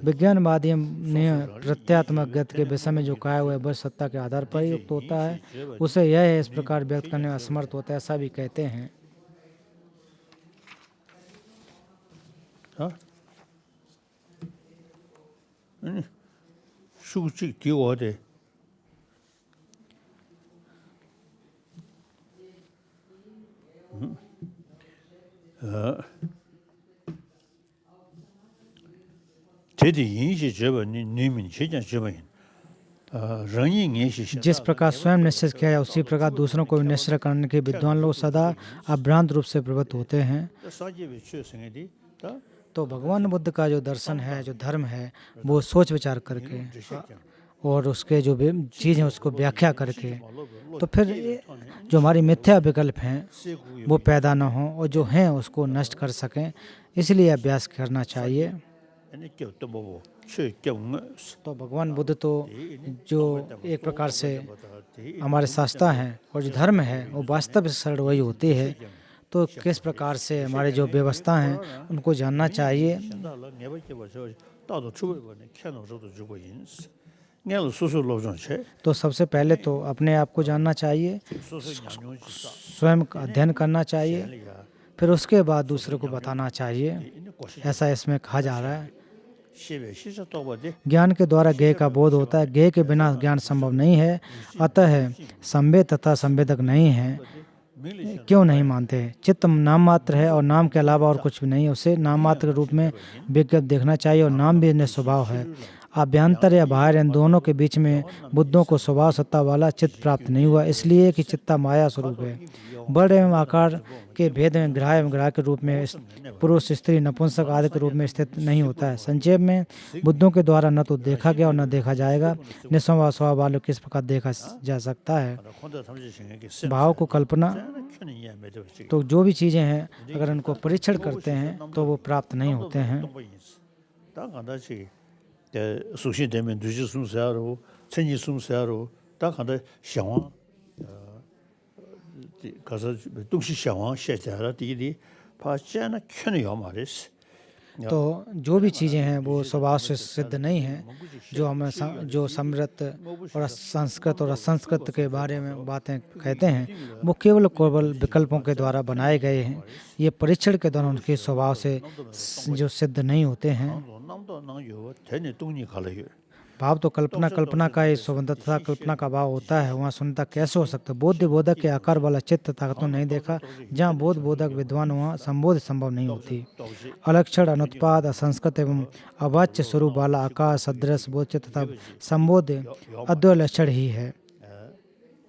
विज्ञानवादियों ने प्रत्यात्मगत के विषय में जो कहा हुआ है वह सत्ता के आधार पर युक्त होता है, उसे यह इस प्रकार व्यक्त करने में असमर्थ होता है, ऐसा भी कहते हैं। जिस प्रकार स्वयं निश्चित किया है उसी प्रकार दूसरों को निश्चय करने के विद्वान लोग सदा अभ्रांत रूप से प्रवृत्त होते हैं। तो भगवान बुद्ध का जो दर्शन है, जो धर्म है, वो सोच विचार करके और उसके जो भी चीज़ हैं उसको व्याख्या करके तो फिर जो हमारी मिथ्या विकल्प हैं वो पैदा ना हो और जो हैं उसको नष्ट कर सकें, इसलिए अभ्यास करना चाहिए। तो भगवान बुद्ध तो जो एक प्रकार से हमारे शास्त्र हैं और जो धर्म है वो वास्तव सरल वही होती है। तो किस प्रकार से हमारे जो व्यवस्था हैं उनको जानना चाहिए। तो सबसे पहले तो अपने आप को जानना चाहिए, स्वयं का अध्ययन करना चाहिए, फिर उसके बाद दूसरे को बताना चाहिए, ऐसा इसमें कहा जा रहा है। ज्ञान के द्वारा ज्ञेय का बोध होता है, ज्ञेय के बिना ज्ञान संभव नहीं है। अतः संवेद तथा संवेदक नहीं है। क्यों नहीं मानते? चित्त नाम मात्र है और नाम के अलावा और कुछ भी नहीं है। उसे नाम मात्र के रूप में विज्ञप्त देखना चाहिए और नाम भी निस्वभाव है। आभ्यंतर या बाहर इन दोनों के बीच में बुद्धों को स्वभाव सत्ता वाला चित्त प्राप्त नहीं हुआ, इसलिए कि चित्ता माया स्वरूप है। बड़ एवं आकार के भेद में ग्राह एवं ग्राह के रूप में पुरुष स्त्री नपुंसक आदि के रूप में स्थित नहीं होता है। संक्षेप में बुद्धों के द्वारा न तो देखा गया और न देखा जाएगा। निस्वभाव स्वभाव वालों किस प्रकार देखा जा सकता है? भाव को कल्पना। तो जो भी चीज़ें हैं अगर उनको परीक्षण करते हैं तो वो प्राप्त नहीं होते हैं। तो जो भी चीज़ें हैं वो स्वभाव से सिद्ध नहीं हैं। जो हमें जो समृद्ध और संस्कृत और असंस्कृत के बारे में बातें कहते हैं वो केवल विकल्पों के द्वारा बनाए गए हैं। ये परीक्षण के दौरान उनके स्वभाव से जो सिद्ध नहीं होते हैं। 남도 나요 대내 동니 갈아요. भाव तो कल्पना का ही संबंध तथा कल्पना का भाव होता है, वहाँ शून्यता कैसे हो सकता है। बोध बोधक के आकार वाला चित्त तक तो नहीं देखा, जहाँ बोध बोधक विद्वान वहाँ संबोध संभव नहीं होती। अलक्षण अनुत्पाद असंस्कृत एवं अवाच्य स्वरूप वाला आकाश सदृश बोध चित्त तथा संबोध अद्वैत लक्षण ही है।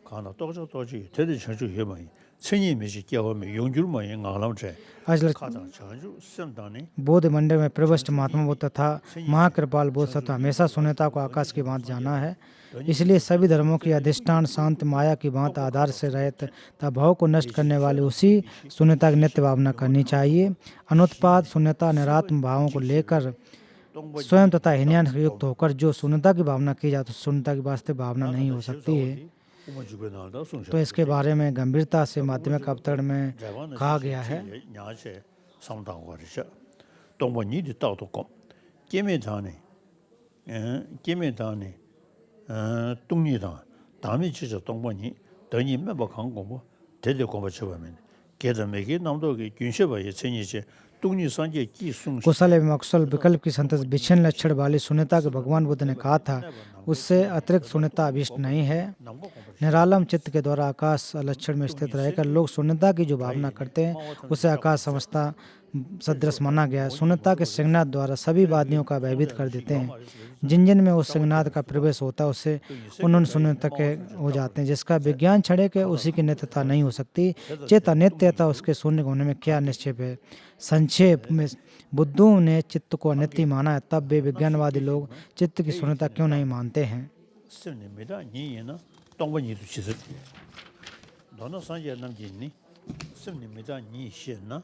가나 또저또지 대대 전주 해봐요. 천이미지 깨워면 용줄만 나람제 आज 가자 전주 셈다네 बोध मंडल में प्रविष्ट महात्मा बुद्ध तथा महाकृपाल बोधसत्व हमेशा शून्यता को आकाश की भांति जाना है। इसलिए सभी धर्मों की अधिष्ठान शांत माया की भांति आधार से रहित तथा भाव को नष्ट करने वाली उसी शून्यता की नित्य भावना करनी चाहिए। अनुत्पाद शून्यता निरात्म भावों को लेकर स्वयं तथा हिनयान से युक्त होकर जो शून्यता की भावना की जाए तो शून्यता की वास्तविक भावना नहीं हो सकती है। तो इसके बारे में गंभीरता से माध्यमिक अवतरण में कहा गया है। 냐제 상당거리죠. 동번이도 따도고 깨매다네. 깨매다네. 뚱니다. 다음에 진짜 동번이 더니 매버 강고 대대 공부 쳐보면 계담에게 남도게 균셔봐야 천이지 뚱니 산제 기승 कुशल एवं अकुशल विकल्प की संतत विच्छिन्न लक्षण वाली शून्यता के भगवान बुद्ध ने कहा था, उससे अतिरिक्त शून्यता अभिष्ट नहीं है। निरालम चित्त के द्वारा आकाश लक्षण में स्थित रहकर लोग शून्यता की जो भावना करते हैं उसे आकाश समझता सदृश माना गया है। शून्यता के सिग्नाद द्वारा सभी वादियों का भयभीत कर देते हैं। जिन जिन में उस सिग्नाद का प्रवेश होता है उससे उन शून्यता के हो जाते हैं, जिसका विज्ञान छड़े के उसी की नित्यता नहीं हो सकती। चेत अनित्यता उसके शून्य होने में क्या निश्चय है। संक्षेप में बुद्धों ने चित्त को अनित्य माना है, तब वे विज्ञानवादी लोग चित्त की शून्यता क्यों नहीं मानते हैं। 스님이다 니에나 동번이도 치스 너는 산제 남진니 스님이다 니 시나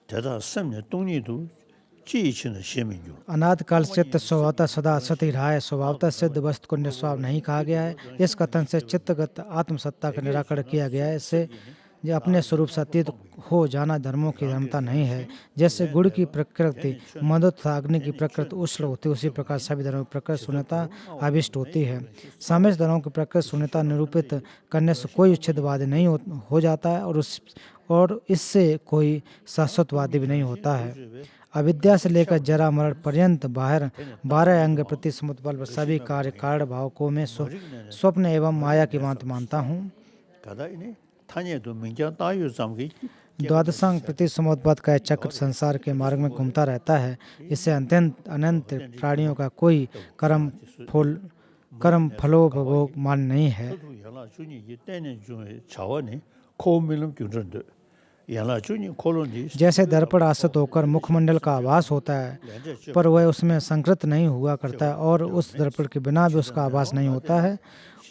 대다 스님 동니도 지치는 시민주 अनादिकाल चित्त स्वभावतः सदा असत ही रहा है। स्वभावतः सिद्ध वस्तु को निस्वाव नहीं कहा गया है। इस कथन से चित्तगत आत्मसत्ता का निराकरण किया गया है। इससे जो अपने स्वरूप से अतीत हो जाना धर्मों की धर्मता नहीं है। जैसे गुड़ की प्रकृति मधु तथा अग्नि की प्रकृति उष्ण होती है, उसी प्रकार सभी धर्मों की प्रकृति शून्यता अभिष्ट होती है। समस्त धर्मों की प्रकृति शून्यता निरूपित करने से कोई उच्छेदवादी नहीं हो जाता है और इससे कोई शाश्वतवादी भी नहीं होता है। अविद्या से लेकर जरा मरण पर्यंत 12 अंग प्रति समुद्र बल सभी कार्य कारण भाव को मैं स्वप्न एवं माया की भांति मानता हूँ। 가다이네 타녀도 민자 따유 잠기 द्वादशांग प्रति समुद्भव का चक्र संसार के मार्ग में घूमता रहता है। इससे अनंत प्राणियों का कोई कर्म फलोपभोग मान नहीं है। 연라 주니 이 때는 중에 자원이 코밀름 규전도 연라 주니 콜로니 जैसे दर्पण आश्रित होकर मुखमंडल का आभास होता है पर वह उसमें संकृत नहीं हुआ करता है और उस दर्पण के बिना भी उसका आभास नहीं होता है,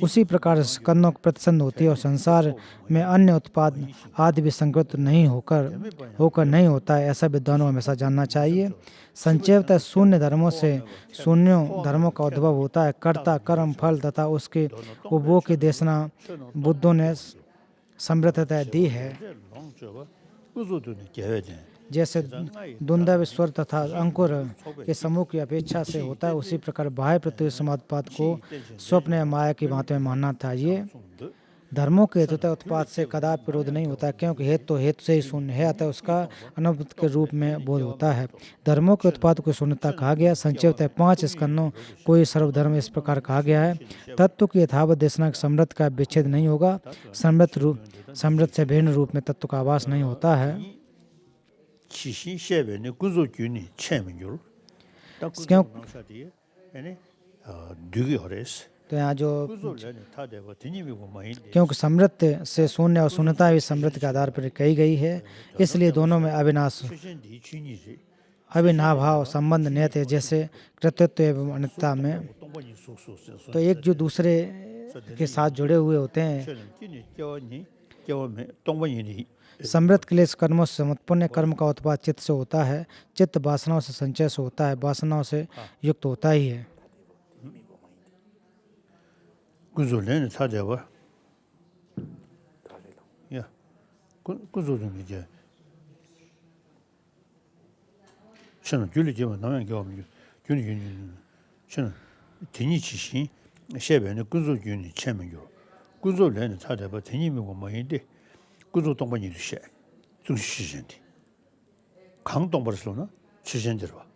उसी प्रकार स्कंदों की प्रतिसंध होती है और संसार में अन्य उत्पाद आदि भी संकृत नहीं होकर नहीं होता है। ऐसा विद्वानों को हमेशा जानना चाहिए। संक्षेपतः शून्य धर्मों से शून्यों धर्मों का उद्भव होता है। कर्ता कर्म फल तथा उसके उपभोग की देशना बुद्धों ने समृद्धता दी है। 우조도는 계획돼 जैसे दुंदव स्वर तथा अंकुर के समूह की अपेक्षा से होता है, उसी प्रकार बाह्य पृथ्वी समात्पाद को स्वप्न या माया की भांति में मानना चाहिए। धर्मों के हेतुतः उत्पाद से कदापि विरोध नहीं होता, क्योंकि हेतु से ही शून्य है, अतः उसका अनुभूत के रूप में बोध होता है। धर्मों के उत्पाद को शून्यता कहा गया। संक्षेपतः 5 स्कंदों कोई सर्वधर्म इस प्रकार कहा गया है। तत्व की यथावत देशना समृद्ध का विच्छेद नहीं होगा। समृद्ध से भिन्न रूप में तत्व का आभास नहीं होता है। 지시 셰베네 구조균이 체민줄 क्यों यानी दुगी हरेस तो यहाँ जो 구조려네 타데고 드니미고 마인 क्योंकि समृद्ध से शून्य और शून्यता भी समृद्ध के आधार पर कही गई है, इसलिए दोनों में 최신디 춘이지 अविनाभाव संबंध नियत है, जैसे कृतित्व एवं अनित्यता में। 동번이 쏙쏙 तो एक जो दूसरे के साथ जुड़े हुए होते हैं। 최신디 겨워메 동번이니 समृद्ध क्लेश कर्मों से उत्पन्न कर्म का उत्पाद चित्त से होता है। चित्त वासनाओं से संचय से होता है, वासनाओं से युक्त होता ही है। 구조려네 타데고 야 구조좀 이제 저는 줄이 지면 나면 경험이 균이 저는 대니 지신 셰베는 군소 균이 체면요. 군소는 찾아봐 대니미고 뭐인데 군소 동반이 쉐. 좀 시신데. 강동버스로나 시신들 봐.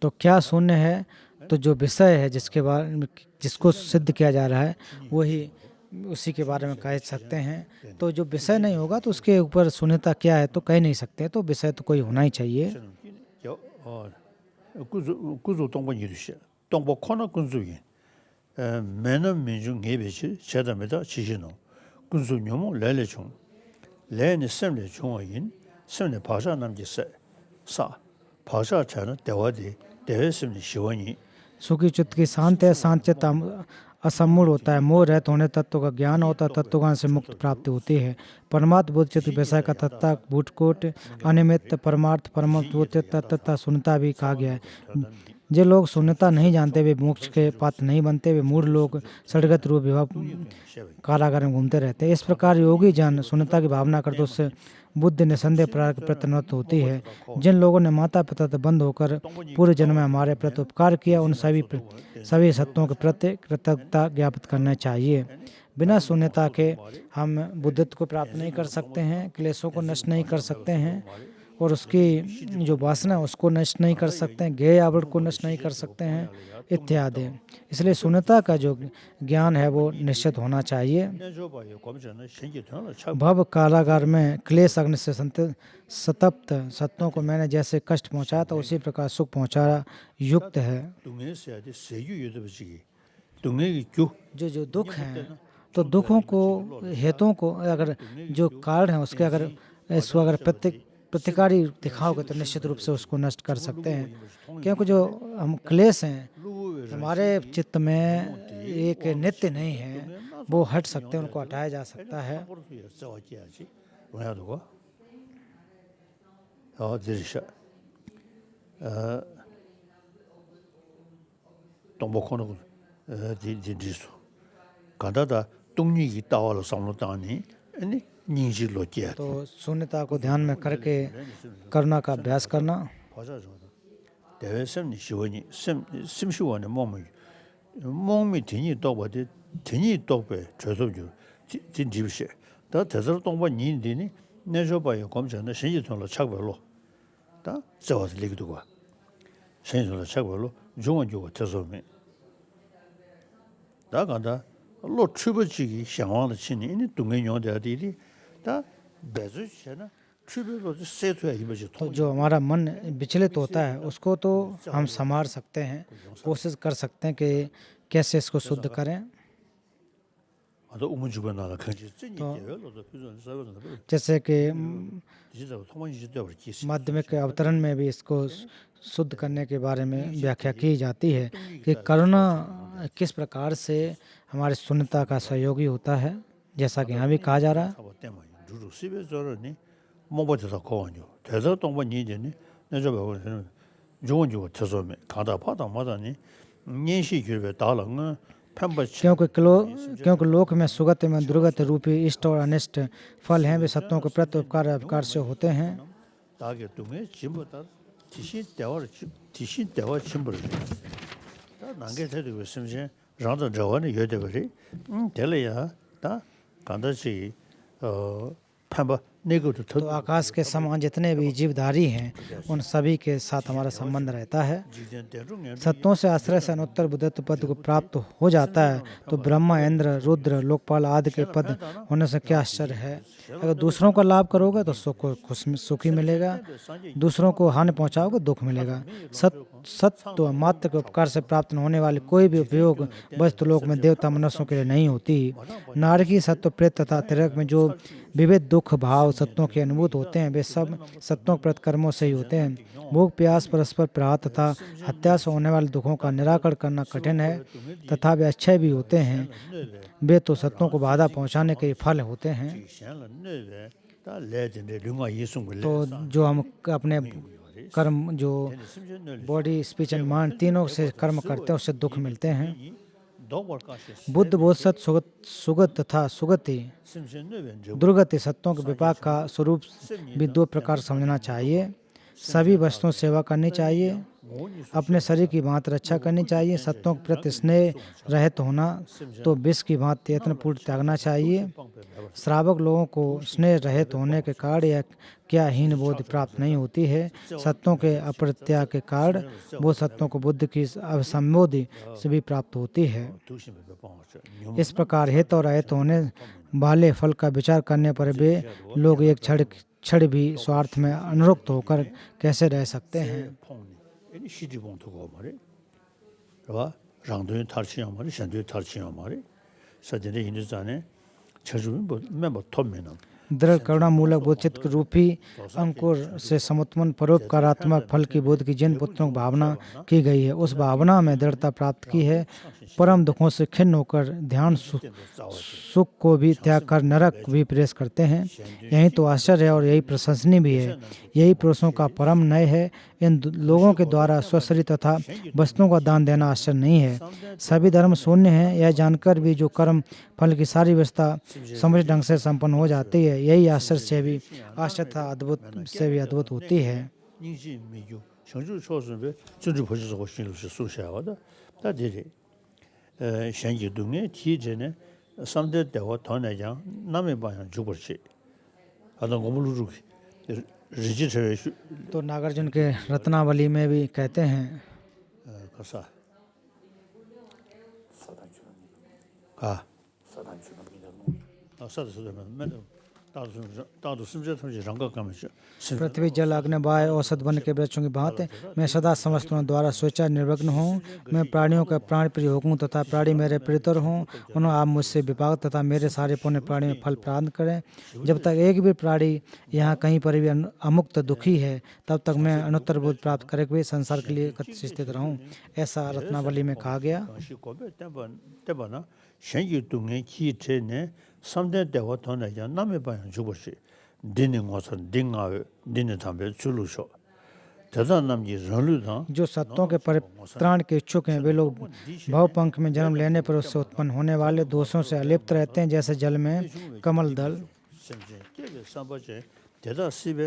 तो क्या शून्य है, तो जो विषय है जिसके बारे में जिसको सिद्ध किया जा रहा है वही उसी के बारे में कह सकते हैं। तो जो विषय नहीं होगा तो उसके ऊपर शून्यता क्या है तो कह नहीं सकते, तो विषय तो कोई होना ही चाहिए। 군소 동반이 쉐. 동보 코너 군소인. 매는 민중 예배시 제담에다 지시노. 군소 녀모 레레중. 레네 셈레 중어인. 셈네 바사 남지세. 사. 바사 차는 대화디 대회심니 시원이. सुखी चित्त की शांत है, शांत चित्त असम्मूढ़ होता है, मोह रहित होने तत्व का ज्ञान होता है, तत्वज्ञान से मुक्त प्राप्ति होती है। परमार्थ बोध चित्त विषय का तत्ता भूटकोट अनिमित्त परमार्थ परमार्थ बोध चित्त तत्ता शून्यता भी कहा गया है। जो लोग शून्यता नहीं जानते वे मोक्ष के पात्र नहीं बनते, वे मूढ़ लोग सड़गत रूप विभव कारागार में घूमते रहते हैं। इस प्रकार योगी जन शून्यता की भावना करते उससे बुद्धि निसंदेह प्रकार की प्रतनवत होती है। जिन लोगों ने माता पिता से बंद होकर पूर्व जन्म में हमारे प्रति उपकार किया उन सभी सत्यों के प्रति कृतज्ञता ज्ञापित करना चाहिए। बिना शून्यता के हम बुद्धित्व को प्राप्त नहीं कर सकते हैं, क्लेशों को नष्ट नहीं कर सकते हैं और उसकी जो वासना है उसको नष्ट नहीं कर सकते हैं, ज्ञेय आवरण को नष्ट नहीं कर सकते हैं इत्यादि। इसलिए शून्यता का जो ज्ञान है वो निश्चित होना चाहिए। भव कारागार में क्लेश अग्नि से सतप्त सत्यों को मैंने जैसे कष्ट पहुंचाया था उसी प्रकार सुख पहुंचाना युक्त है। जो जो दुख हैं तो दुखों को हेतुओं को अगर जो कारण है उसके अगर इसको अगर प्रतिकारी दिखाओगे तो निश्चित रूप से उसको नष्ट कर सकते हैं। क्योंकि जो हम क्लेश हैं हमारे चित्त में एक नित्य नहीं है, वो हट सकते हैं, उनको हटाया जा सकता है। तो शून्यता को ध्यान में करके करुणा का अभ्यास करना। 대회심니 시원이 심시원의 몸이 되니 또버디 되니 또배 저소주 진집시 다 대서 동반 니인데니 내줘봐요 검전의 신지통로 착별로 다 저어서 리기도고 신지통로 착별로 중원주고 대소면 다 간다 로 추버지기 상황의 친이 이 동행용대들이 다 배주시나 तो जो हमारा मन विचलित होता है उसको तो हम संभाल सकते हैं, कोशिश कर सकते हैं कि कैसे इसको शुद्ध करें। तो जैसे कि माध्यमिक अवतरण में भी इसको शुद्ध करने के बारे में व्याख्या की जाती है कि करुणा किस प्रकार से हमारी शून्यता का सहयोगी होता है, जैसा कि यहाँ भी कहा जा रहा है। मोबो트다 거원요. 대서 동반 니제니 내저 배우는 좋은지고 쳐서면 가다 파다 마다니 년시 규베 다랑은 क्योंकि लोक में सुगत में दुर्गत रूपी इष्ट और अनिष्ट फल हैं, वे सत्यों के प्रति उपकार से होते हैं। 다게 동에 진보다 지신 대화 침벌 다 난게 되고 있으면 라도 저원이 여대버리 될래야 다 간다시 तो आकाश के समान जितने भी जीवधारी हैं उन सभी के साथ हमारा संबंध रहता है। सत्यों से आश्रय से अनुत्तर बुद्धत्व पद को प्राप्त हो जाता है तो ब्रह्मा इंद्र रुद्र लोकपाल आदि के पद होने से क्या आश्चर्य है। अगर दूसरों का लाभ करोगे तो सुखी मिलेगा, दूसरों को हानि पहुंचाओगे दुख मिलेगा। सत्व मात्र के उपकार से प्राप्त होने वाली कोई भी उपयोग वस्तु लोक में देवता मनुष्यों के लिए नहीं होती। नारकी सत्व प्रेत तथा तिरक में जो विविध दुख भाव सत्यों के अनुभूत होते हैं वे सब सत्यों के कर्मों से ही होते हैं। भूख प्यास परस्पर प्रहार तथा हत्या से होने वाले दुखों का निराकरण करना कठिन है तथा वे अच्छे भी होते हैं, वे तो सत्यों को बाधा पहुंचाने के फल होते हैं। तो जो हम अपने कर्म जो बॉडी स्पीच एंड माइंड तीनों से कर्म करते हैं उससे दुख मिलते हैं। बुद्ध बोधसत सुगत तथा सुगति दुर्गति सत्यों के विपाक का स्वरूप भी दो प्रकार समझना चाहिए। सभी वस्तुओं से सेवा करनी चाहिए, अपने शरीर की भांति रक्षा करनी चाहिए, सत्यों के प्रति स्नेह रहित होना तो विष की भांति यत्नपूर्ण त्यागना चाहिए। श्रावक लोगों को स्नेह रहित होने के कारण या क्या हीन बोध प्राप्त नहीं होती है। सत्यों के अपरित्याग के कारण वो सत्यों को बुद्ध की अवसंबोधि से भी प्राप्त होती है। इस प्रकार हित और अहित होने वाले फल का विचार करने पर वे लोग एक क्षण भी स्वार्थ में अनुरक्त होकर कैसे रह सकते हैं। दृढ़ करुणा मूलक बोधिचित्त रूपी अंकुर से समुत्पन्न परोपकारात्मक फल की बोध की जिन पुत्रों की भावना की गई है, उस भावना में दृढ़ता प्राप्त की है। परम दुखों से खिन्न होकर ध्यान सुख को भी त्याग कर नरक भी प्रवेश करते हैं। यही तो आश्चर्य है और यही प्रशंसनीय भी है। यही पुरुषों का परम नय है। इन लोगों के द्वारा स्वशरीर तथा वस्तुओं का दान देना आश्चर्य नहीं है। सभी धर्म शून्य हैं, यह जानकर भी जो कर्म फल की सारी व्यवस्था समझ ढंग से संपन्न हो जाती है, यही आश्चर्य से भी आश्चर्य तथा अद्भुत से भी अद्भुत होती है। तो नागार्जुन के रत्नावली में भी कहते हैं पृथ्वी जल अग्नि वायु औषध वन के वृक्षों की भांति मैं सदा समस्तों द्वारा स्वेच्छा निर्विघ्न हूँ। मैं प्राणियों का प्राण प्रिय हूँ तथा प्राणी मेरे प्रियतर हूँ। उन्होंने आप मुझसे विभाग तथा मेरे सारे पुण्य प्राणी में फल प्रदान करें। जब तक एक भी प्राणी यहाँ कहीं पर भी अमुक्त दुखी है, तब तक मैं अनुत्तर बोध प्राप्त करके हुए संसार के लिए स्थित रहूँ। ऐसा रत्नावली में कहा गया। जो सत्यों के परित्राण के इच्छुक हैं, वे लोग भवपंख में जन्म लेने पर उससे उत्पन्न होने वाले दोषों से अलिप्त रहते हैं, जैसे जल में कमल दल।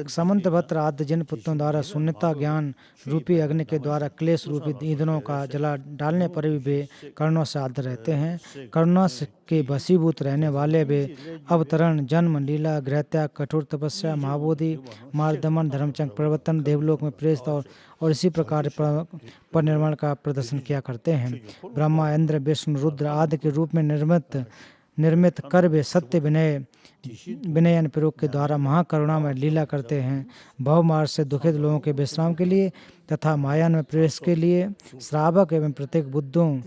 समंतभद्र आदि जिन पुत्रों द्वारा शून्यता ज्ञान रूपी अग्नि के द्वारा क्लेश रूपी ईंधनों का जला डालने पर भी वे करुणा से आर्द्र रहते हैं। करुणा के वशीभूत रहने वाले वे अवतरण, जन्म, लीला, गृहत्याग, कठोर तपस्या, महाबोधि, मार्गदमन, धर्मचक्र परिवर्तन, देवलोक में प्रेस और इसी प्रकार परिनिर्वाण का प्रदर्शन किया करते हैं। ब्रह्मा, इंद्र, विष्णु, रुद्र आदि के रूप में निर्मित कर वे सत्य विनयन प्रयोग के द्वारा महाकरुणा में लीला करते हैं। भवमार्ग से दुखित लोगों के विश्राम के लिए तथा माया में प्रवेश के लिए श्रावक एवं प्रत्येक बुद्धों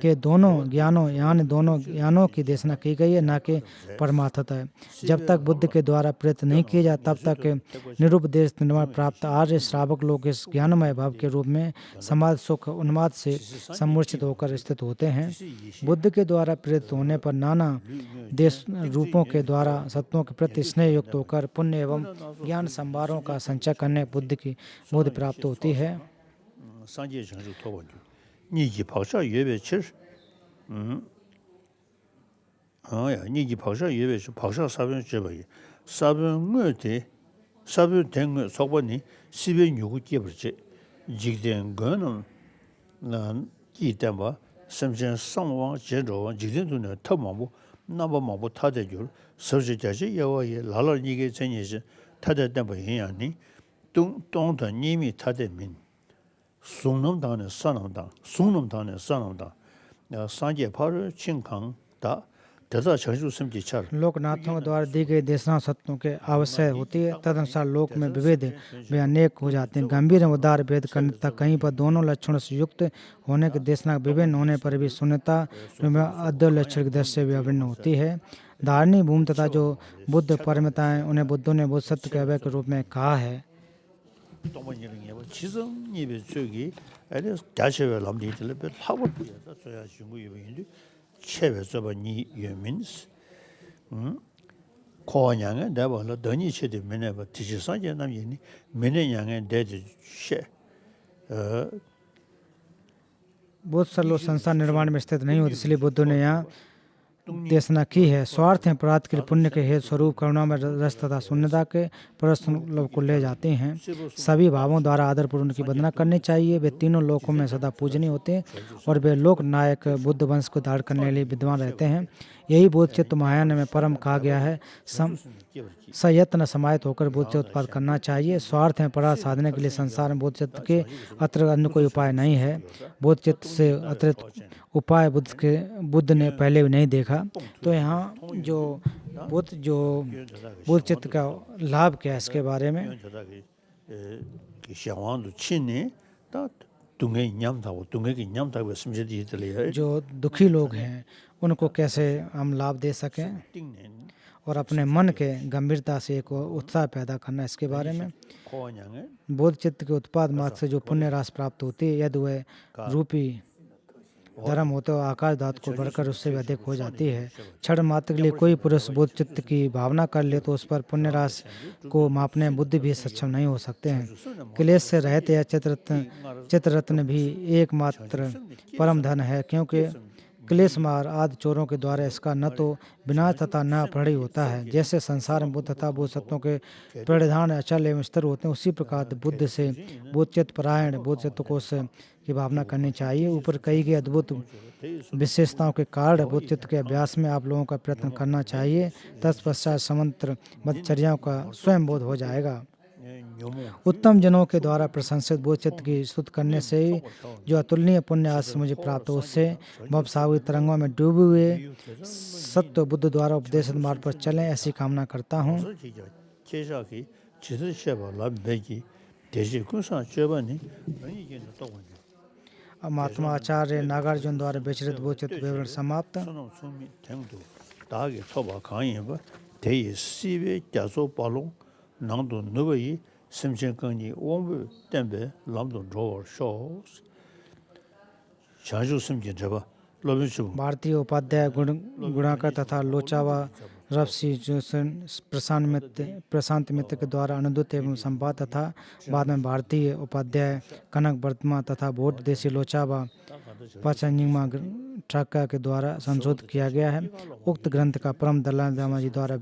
के दोनों ज्ञानों की देशना की गई है, न कि परमार्थतः। जब तक बुद्ध के द्वारा प्रेरित नहीं किया जाए, तब तक निरुपदेश निर्माण प्राप्त आर्य श्रावक लोग इस ज्ञानमय भाव के रूप में समाज सुख उन्माद से सम्मूर्छित होकर स्थित होते हैं। बुद्ध के द्वारा प्रेरित होने पर नाना देश रूपों के द्वारा सत्यों के प्रति स्नेह युक्त होकर पुण्य एवं ज्ञान संभारों का संचय करने बुद्ध की बोध प्राप्त होती है। लोकनाथों द्वारा दी गई देशना सत्यों के आवश्यक होती है। तदनुसार लोक में विविध वे अनेक हो जाते हैं। गंभीर उदार भेद करने तक कहीं पर दोनों लक्षणों से युक्त होने के देशना विभिन्न होने पर भी शून्यता अद्वैत लक्षण की दृष्टि भी अभिन्न होती है। धारणी भूमि तथा जो बुद्ध परमताएं, उन्हें बुद्धों ने बुद्ध सत्य के अवय के रूप में कहा है। बहुत से लोग संसार निर्माण में स्थित नहीं होते, इसलिए बुद्धों ने यहाँ देशना की है। स्वार्थ एवं परार्थ के लिए पुण्य के हेतु स्वरूप करुणा में रस तथा शून्यता के परस्पर लोक को ले जाते हैं। सभी भावों द्वारा आदरपूर्वक उनकी वंदना करनी चाहिए। वे तीनों लोकों में सदा पूजनीय होते हैं और वे लोक नायक बुद्ध वंश को धारण करने के लिए विद्वान रहते हैं। यही बोधचित्त महायान में परम कहा गया है। संयत्न समाहित होकर बोधचित्त उत्पाद करना चाहिए। स्वार्थ एवं परार्थ साधने के लिए संसार में बोधचित्त के अतिरिक्त अन्य कोई उपाय नहीं है। बोधचित्त से अतिरिक्त उपाय बुद्ध ने पहले भी नहीं देखा। तो यहाँ जो बोधचित्त का लाभ क्या है इसके बारे में जो दुखी लोग हैं उनको कैसे हम लाभ दे सकें और अपने मन के गंभीरता से एक उत्साह पैदा करना, इसके बारे में बोधचित्त के उत्पाद मार्ग से जो पुण्य राशि प्राप्त होती है, यदि वह रूपी धर्म होते हुए आकाश धातु को बढ़कर उससे भी अधिक हो जाती है। क्षण मात्र के लिए कोई पुरुष बोधचित्त की भावना कर ले तो उस पर पुण्य राशि को मापने में बुद्धि भी सक्षम नहीं हो सकते हैं। क्लेश से रहित या चित्ररत्न भी एकमात्र परम धन है, क्योंकि क्लेश मार आदि चोरों के द्वारा इसका न तो विनाश तथा न अपहरण होता है। जैसे संसार में बुद्ध तथा बोधसत्वों के परिधान अचल एवं स्थिर होते हैं, उसी प्रकार बुद्ध से बोधचित्त परायण बोधचित्त कोश की भावना करनी चाहिए। ऊपर कही गई अद्भुत विशेषताओं के कारण बोधचित्त के अभ्यास में आप लोगों का प्रयत्न करना चाहिए। तत्पश्चात समंत्र मतचर्याओं का स्वयं बोध हो जाएगा। उत्तम जनों के द्वारा प्रशंसित बोधचित्त की स्तुति करने से ही जो अतुलनीय पुण्य आज से मुझे प्राप्त हो, उससे भवसागरी तरंगों में डूबे हुए सत्य बुद्ध द्वारा उपदेशित मार्ग पर चलें, ऐसी कामना करता हूँ। महात्मा आचार्य नागार्जुन द्वारा विचरित बोधचित्त विवरण समाप्त। भारतीय उपाध्याय गुणाकर तथा लोचावा रफसी प्रशांत मित्र के द्वारा अनुदित एवं संपाद तथा बाद में भारतीय उपाध्याय कनक वर्तमा तथा भोट देशी लोचावा पाचनिंगमा ठाक्का के द्वारा संशोधित किया गया है। उक्त ग्रंथ का परम दलाल लामा जी द्वारा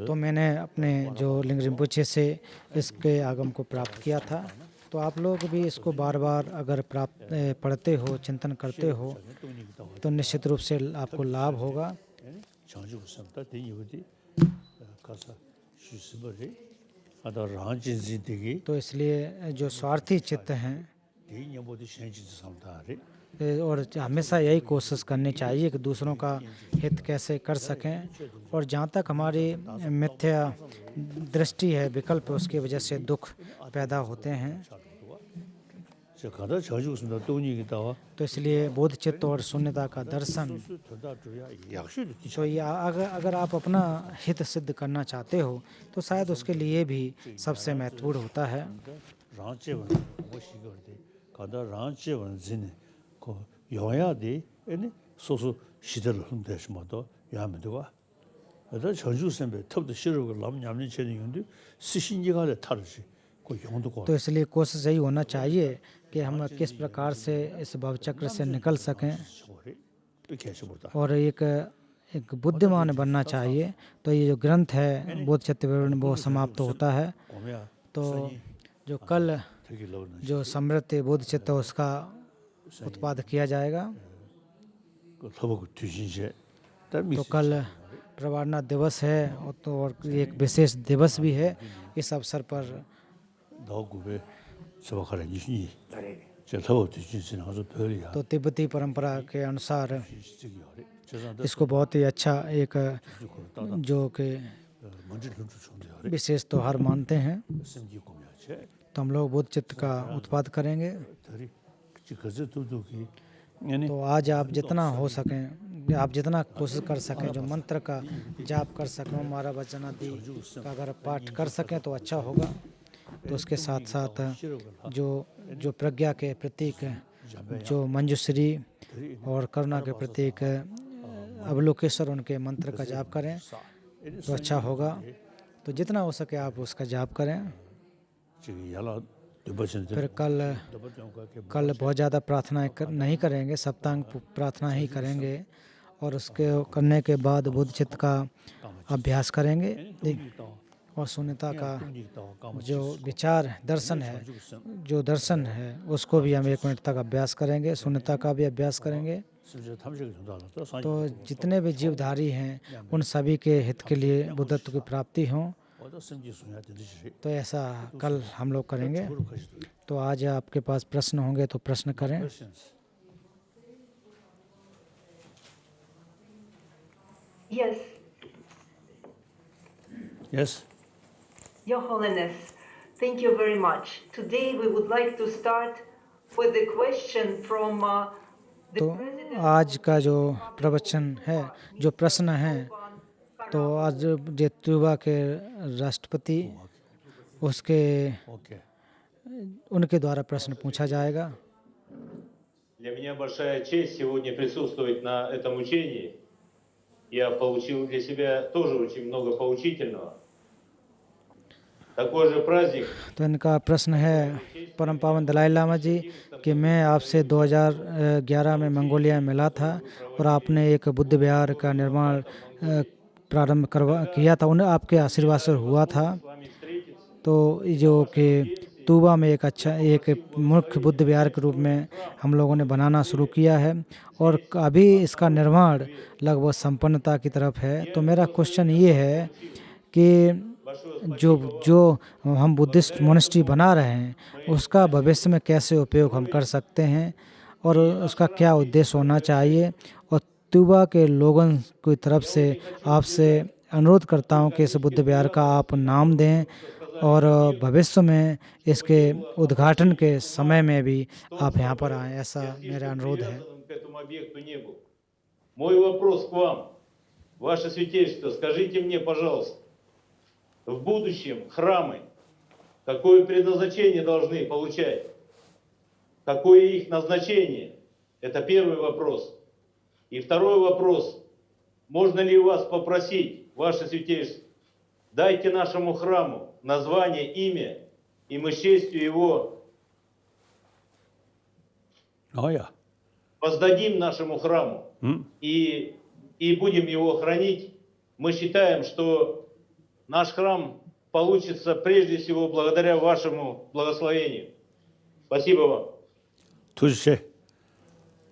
तो मैंने अपने जो लिंग रिम्पोछे से इसके आगम को प्राप्त किया था। तो आप लोग भी इसको बार बार अगर पढ़ते हो, चिंतन करते हो, तो निश्चित रूप से आपको लाभ होगा। तो इसलिए जो स्वार्थी चित्त हैं और हमेशा यही कोशिश करनी चाहिए कि दूसरों का हित कैसे कर सकें, और जहाँ तक हमारी मिथ्या दृष्टि है, विकल्प, उसकी वजह से दुख पैदा होते हैं। तो इसलिए बोधचित्त और शून्यता का दर्शन, तो ये अगर आप अपना हित सिद्ध करना चाहते हो तो शायद उसके लिए भी सबसे महत्वपूर्ण होता है। तो इसलिए कोशिश यही होना चाहिए कि हम किस प्रकार से इस भवचक्र से निकल सकें और एक बुद्धिमान बनना चाहिए। तो ये जो ग्रंथ है बोधचित्त विवरण वो समाप्त होता है। तो जो कल जो समृद्ध बोधचित्त उसका उत्पाद किया जाएगा। तो कल प्रवारना दिवस है और एक विशेष दिवस भी है। इस अवसर पर तो तिब्बती परंपरा के अनुसार इसको बहुत ही अच्छा एक जो कि विशेष त्यौहार मानते हैं। तो हम लोग बोधचित्त का उत्पाद करेंगे। तो आज आप जितना हो सकें, आप जितना कोशिश कर सकें, जो मंत्र का जाप कर सकें, हमारा वचन आदि का अगर पाठ कर सकें तो अच्छा होगा। तो उसके साथ साथ जो प्रज्ञा के प्रतीक, जो मंजूश्री और करुणा के प्रतीक अवलोकेश्वर, उनके मंत्र का जाप करें तो अच्छा होगा। तो जितना हो सके आप उसका जाप करें। फिर कल बहुत ज़्यादा प्रार्थनाएं नहीं करेंगे, सप्तांग प्रार्थना ही करेंगे और उसके करने के बाद बुद्ध चित्त का अभ्यास करेंगे और शून्यता का जो विचार दर्शन है, जो दर्शन है उसको भी हम 1 मिनट तक अभ्यास करेंगे, शून्यता का भी अभ्यास करेंगे। तो जितने भी जीवधारी हैं उन सभी के हित के लिए बुद्धत्व की प्राप्ति हो, तो ऐसा कल हम लोग करेंगे। तो आज आपके पास प्रश्न होंगे तो प्रश्न करें। Yes, Yes. Your Holiness, thank you very much. Today we would like to start with a question from the तो President आज का जो प्रवचन है, जो प्रश्न है, तो आज जो ट्यूबा के राष्ट्रपति उसके Okay. उनके द्वारा प्रश्न पूछा जाएगा। Для меня большая честь сегодня присутствовать на этом учении. Я получил для себя тоже очень много поучительного. Такой же праздник. तो इनका प्रश्न है, परम पावन दलाई लामा जी, कि मैं आपसे 2011 में मंगोलिया में मिला था और आपने एक बुद्ध विहार का निर्माण प्रारंभ किया था, उन्हें आपके आशीर्वाद से हुआ था। तो जो कि तूबा में एक मुख्य बुद्ध विहार के रूप में हम लोगों ने बनाना शुरू किया है और अभी इसका निर्माण लगभग संपन्नता की तरफ है। तो मेरा क्वेश्चन ये है कि जो हम बुद्धिस्ट मोनेस्ट्री बना रहे हैं उसका भविष्य में कैसे उपयोग हम कर सकते हैं और उसका क्या उद्देश्य होना चाहिए, और तूबा के लोगों की तरफ से आपसे अनुरोध करता हूं कि इस बुद्ध विहार का आप नाम दें और भविष्य में इसके उद्घाटन के समय में भी आप यहाँ पर आएँ, ऐसा मेरा अनुरोध है। К этому объекту не был. Мой вопрос к вам, Ваше Святейшество, скажите мне, пожалуйста, в будущем храмы какое предназначение должны получать? Какое их назначение? Это первый вопрос. И второй вопрос. Можно ли у вас попросить, Ваше Святейшество, дайте нашему храму название, имя, и мы с честью его Oh ja. воздадим нашему храму и будем его хранить. Мы считаем, что наш храм получится прежде всего благодаря вашему благословению. Спасибо вам. Tuzhe.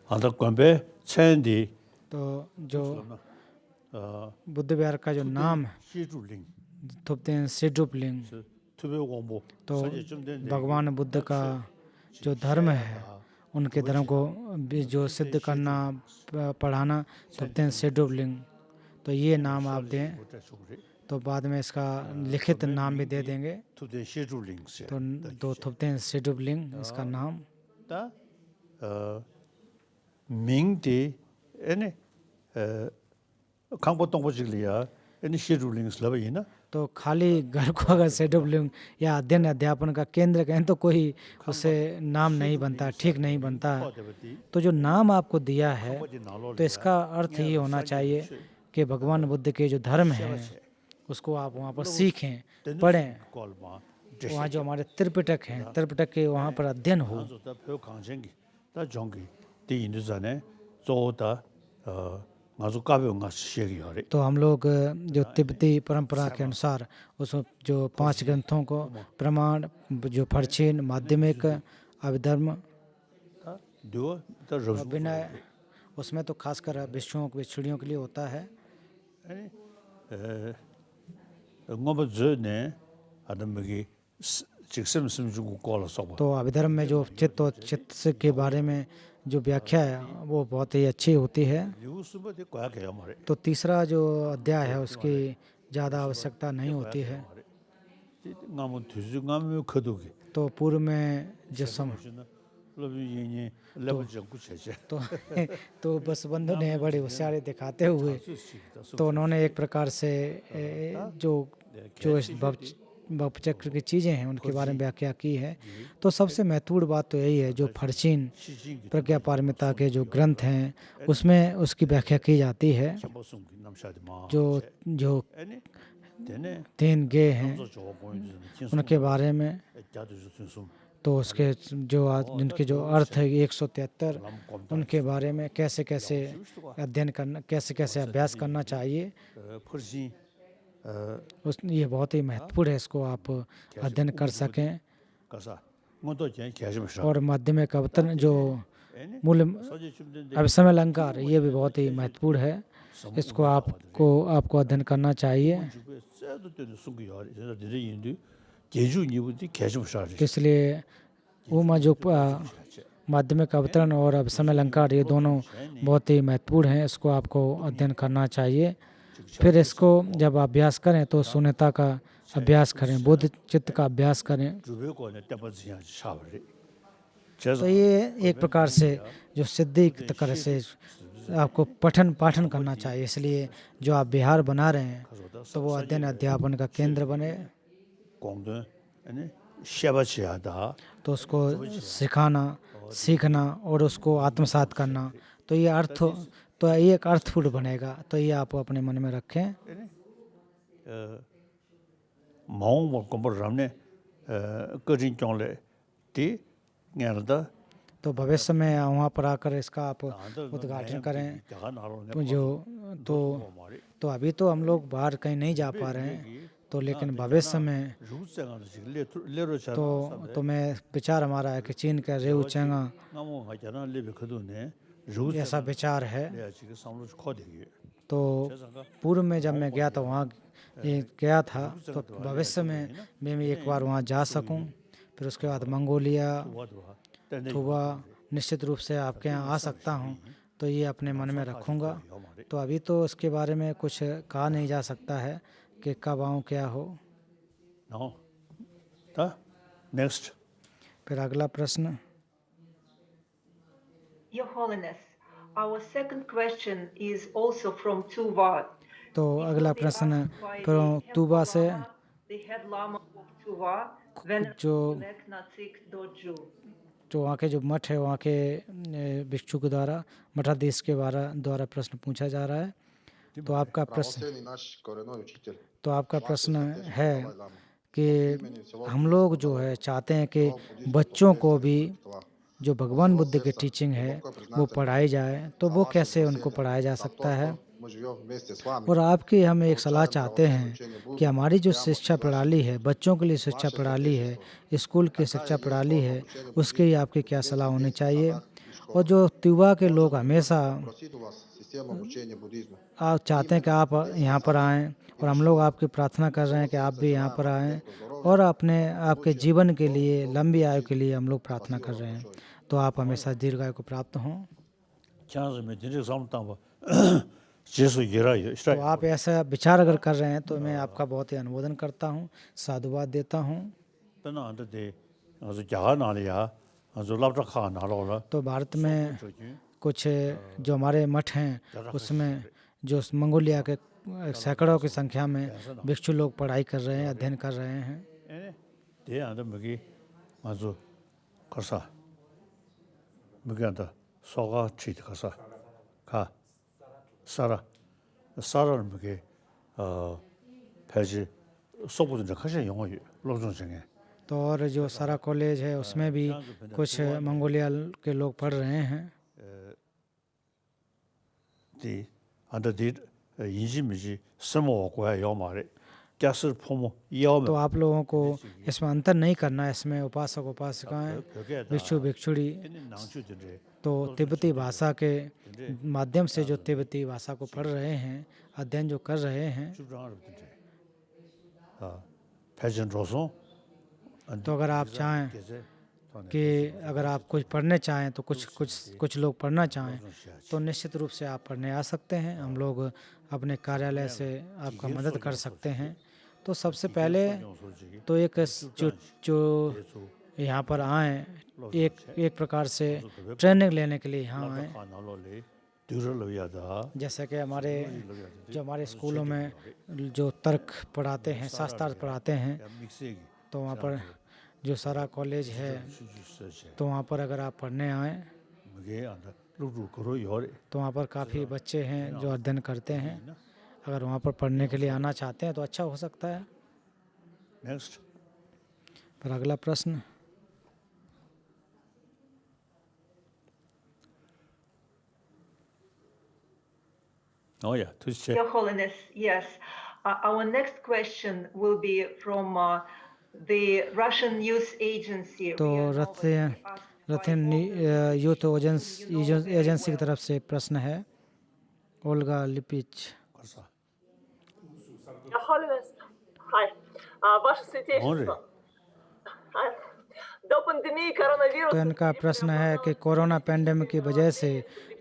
Anda kwambe chendi तो जो बुद्ध विहार का जो नाम है shiruling. थुप्तेन सेड्रुपलिंग, Tube wombo. तो भगवान बुद्ध का जो धर्म है उनके धर्म को भी जो सिद्ध करना, पढ़ाना, थुप्तेन सेड्रुपलिंग, तो ये नाम आप दें, तो बाद में इसका लिखित नाम भी दे देंगे। Tube shiruling se. तो दो थुप्तेन सेड्रुपलिंग इसका नाम। Da Ming de ene Kangpo tongpo jigliya ene shiruling slaba yina. तो खाली घर को अगर सेड्रुपलिंग या अध्ययन अध्यापन का केंद्र कहें तो कोई उसे नाम नहीं बनता, ठीक नहीं बनता। तो जो नाम आपको दिया है तो इसका अर्थ ये होना चाहिए कि भगवान बुद्ध के जो धर्म है उसको आप वहाँ पर सीखें, पढ़ें। वहाँ जो हमारे त्रिपिटक हैं, त्रिपिटक के वहाँ पर अध्ययन हो। तो हम लोग जो तिब्बती परंपरा के अनुसार उस जो 5 ग्रंथों को प्रमाण, जो फर्चीन, माध्यमिक, अभिधर्म, विनय, उसमें तो खासकर विषयों विछड़ियों के लिए होता है। तो अभिधर्म में जो चित्त और चित्त के बारे में जो व्याख्या है वो बहुत ही अच्छी होती है। तो तीसरा जो अध्याय है उसकी ज़्यादा आवश्यकता नहीं होती है। तो पूर्व में जो तो बस बंधु ने बड़े होशियारी दिखाते हुए तो उन्होंने एक प्रकार से जो इस भवचक्र की चीज़ें हैं उनके बारे में व्याख्या की है। तो सबसे महत्वपूर्ण बात तो यही है, जो फर्चीन प्रज्ञा पारमिता के जो ग्रंथ हैं उसमें उसकी व्याख्या की जाती है। जो 3 गे हैं उनके बारे में तो उसके जिनके जो अर्थ है 173 उनके बारे में कैसे कैसे अध्ययन करना, कैसे कैसे अभ्यास करना चाहिए, 퍼신 ये बहुत ही महत्वपूर्ण है, इसको आप अध्ययन कर सकें। 가사 뭐도 제 계시면서 और माध्यमिक अवतरण जो मूल अभिसमय अलंकार, ये भी बहुत ही महत्वपूर्ण है, इसको आपको अध्ययन करना चाहिए। 주부에 쇠도 때는 숨기요. 제가 드리는데 제주 니부디 계시면서 तो इसलिए वो जो माध्यमिक अवतरण और अभिसमय अलंकार, ये दोनों बहुत ही महत्वपूर्ण हैं, इसको आपको अध्ययन करना चाहिए। फिर इसको जब अभ्यास करें तो शून्यता का अभ्यास करें, बुद्ध चित्त का अभ्यास करें। 주베고에 때버지야 샤버리. तो ये एक प्रकार से जो सिद्धि की तरह से आपको पाठन करना चाहिए। इसलिए जो आप बिहार बना रहे हैं तो वो अध्ययन अध्यापन का केंद्र बने, 공동 아니 샤바치야다. तो उसको सिखाना, सीखना और उसको आत्मसात करना, तो ये एक अर्थपूर्ण बनेगा। तो ये आप अपने मन में रखें। 마음을 공부를 하면 거진 경례 뒤 ஞான다 तो भविष्य में वहाँ पर आकर इसका आप उद्घाटन करें। तो अभी तो हम लोग बाहर कहीं नहीं जा पा रहे हैं, तो लेकिन भविष्य में तो मैं विचार हमारा है कि चीन का रेउ चेंगा ऐसा विचार है। तो पूर्व में जब मैं गया तो वहाँ गया था, तो भविष्य में मैं भी एक बार वहाँ जा सकूं। फिर उसके बाद मंगोलिया, थुबा निश्चित रूप से आपके यहाँ आ सकता हूँ, तो ये अपने मन में रखूँगा। तो अभी तो उसके बारे में कुछ कहा नहीं जा सकता है कि कब आऊँ, क्या हो। नेक्स्ट। फिर अगला प्रश्न। Your Holiness, our second question is also from Tuva. तो अगला प्रश्न फिर तुबा से, The head Lama of Tuva, जो Leknatsik Doju. जो वहाँ के जो मठ है, वहाँ के भिक्षु के द्वारा मठाधीश के द्वारा प्रश्न पूछा जा रहा है। तो आपका प्रश्न है कि हम लोग जो है चाहते हैं कि बच्चों को भी जो भगवान बुद्ध की टीचिंग है वो पढ़ाई जाए, तो वो कैसे उनको पढ़ाया जा सकता है। और आपकी हम एक सलाह चाहते हैं कि हमारी जो शिक्षा प्रणाली है, बच्चों के लिए शिक्षा प्रणाली है, स्कूल की शिक्षा प्रणाली है, उसके लिए आपकी क्या सलाह होनी चाहिए। और जो त्युवा के लोग हमेशा आप चाहते हैं कि आप यहाँ पर आएँ, और हम लोग आपकी प्रार्थना कर रहे हैं कि आप भी यहाँ पर आएँ, और आपके जीवन के लिए, लंबी आयु के लिए हम लोग प्रार्थना कर रहे हैं, तो आप हमेशा दीर्घायु को प्राप्त हों। तो आप ऐसा विचार अगर कर रहे हैं तो मैं आपका बहुत ही अनुमोदन करता हूँ, साधुवाद देता हूँ। तो भारत में कुछ जो हमारे मठ हैं, उसमें जो मंगोलिया के सैकड़ों की संख्या में भिक्षु लोग पढ़ाई कर रहे हैं, अध्ययन कर रहे हैं। 사라는 그게 배지 속보든지 가시 영어요. 로중생에. तो और जो सारा कॉलेज है उसमें भी कुछ मंगोलिया के लोग पढ़ रहे हैं। 디 안더디 인심이지 스모고야 요 말에 कैसर फोमो याव तो आप लोगों को इसमें अंतर नहीं करना है। इसमें उपासक उपासिकाएं, भिक्षु भिक्षुड़ी, तो तिब्बती भाषा के माध्यम से जो तिब्बती भाषा को पढ़ रहे हैं, अध्ययन जो कर रहे हैं, तो अगर आप चाहें कि अगर आप कुछ पढ़ने चाहें, तो कुछ लोग पढ़ना चाहें, तो निश्चित रूप से आप पढ़ने आ सकते हैं। हम लोग अपने कार्यालय से आपका मदद कर सकते हैं। तो सबसे पहले तो एक जो यहाँ पर आएँ, एक प्रकार से ट्रेनिंग लेने के लिए यहाँ आएँ। जैसे कि हमारे स्कूलों में जो तर्क पढ़ाते हैं, शास्त्रार्थ पढ़ाते हैं, तो वहाँ पर जो सारा कॉलेज है, तो वहाँ पर अगर आप पढ़ने आएँ तो वहाँ पर काफ़ी बच्चे हैं जो अध्ययन करते हैं। अगर वहाँ पर पढ़ने के लिए आना चाहते हैं तो अच्छा हो सकता है। नेक्स्ट। पर अगला प्रश्न। Oh yeah, to check. Your Holiness, yes. Our next question will be from the Russian news agency. तो RIA Novosti, asked by रथियन Olga youth Lipich, whom you know very agency की well. तरफ से प्रश्न है, Olga लिपिच। Your Holiness, hi. Ваше Only. Святейшество, до пандемии коронавируса तो इनका प्रश्न है कि कोरोना पैंडेमिक की वजह से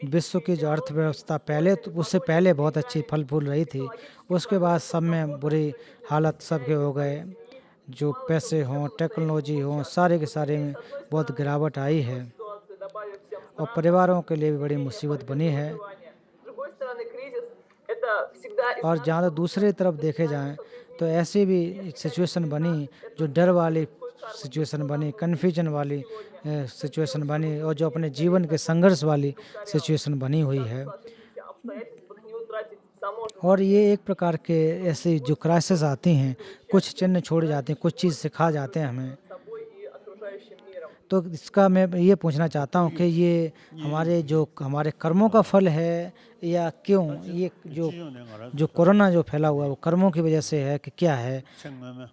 विश्व की जो अर्थव्यवस्था पहले तो उससे पहले बहुत अच्छी फल फूल रही थी, उसके बाद सब में बुरी हालत सबके हो गए। जो पैसे हों, टेक्नोलॉजी हो, सारे के सारे में बहुत गिरावट आई है ситуации добавив всем और परिवारों के लिए भी बड़ी मुसीबत बनी है। выживания. С другой стороны, кризис – это всегда और जहाँ तक दूसरी तरफ देखे जाएं तो ऐसी भी एक सिचुएशन बनी जो डर वाली सिचुएशन बनी, कन्फ्यूजन वाली सिचुएशन बनी और जो अपने जीवन के संघर्ष वाली सिचुएशन बनी हुई है। сложившихся обстоятельствах не утратить само और ये एक प्रकार के ऐसे जो क्राइसिस आती हैं, कुछ चिन्ह छोड़ जाते हैं, कुछ चीज़ सिखा जाते हैं हमें। собой и окружающим миром. तो इसका मैं ये पूछना चाहता हूँ कि ये हमारे कर्मों का फल है या क्यों ये जो कोरोना जो फैला हुआ है वो कर्मों की वजह से है कि क्या है? 생명은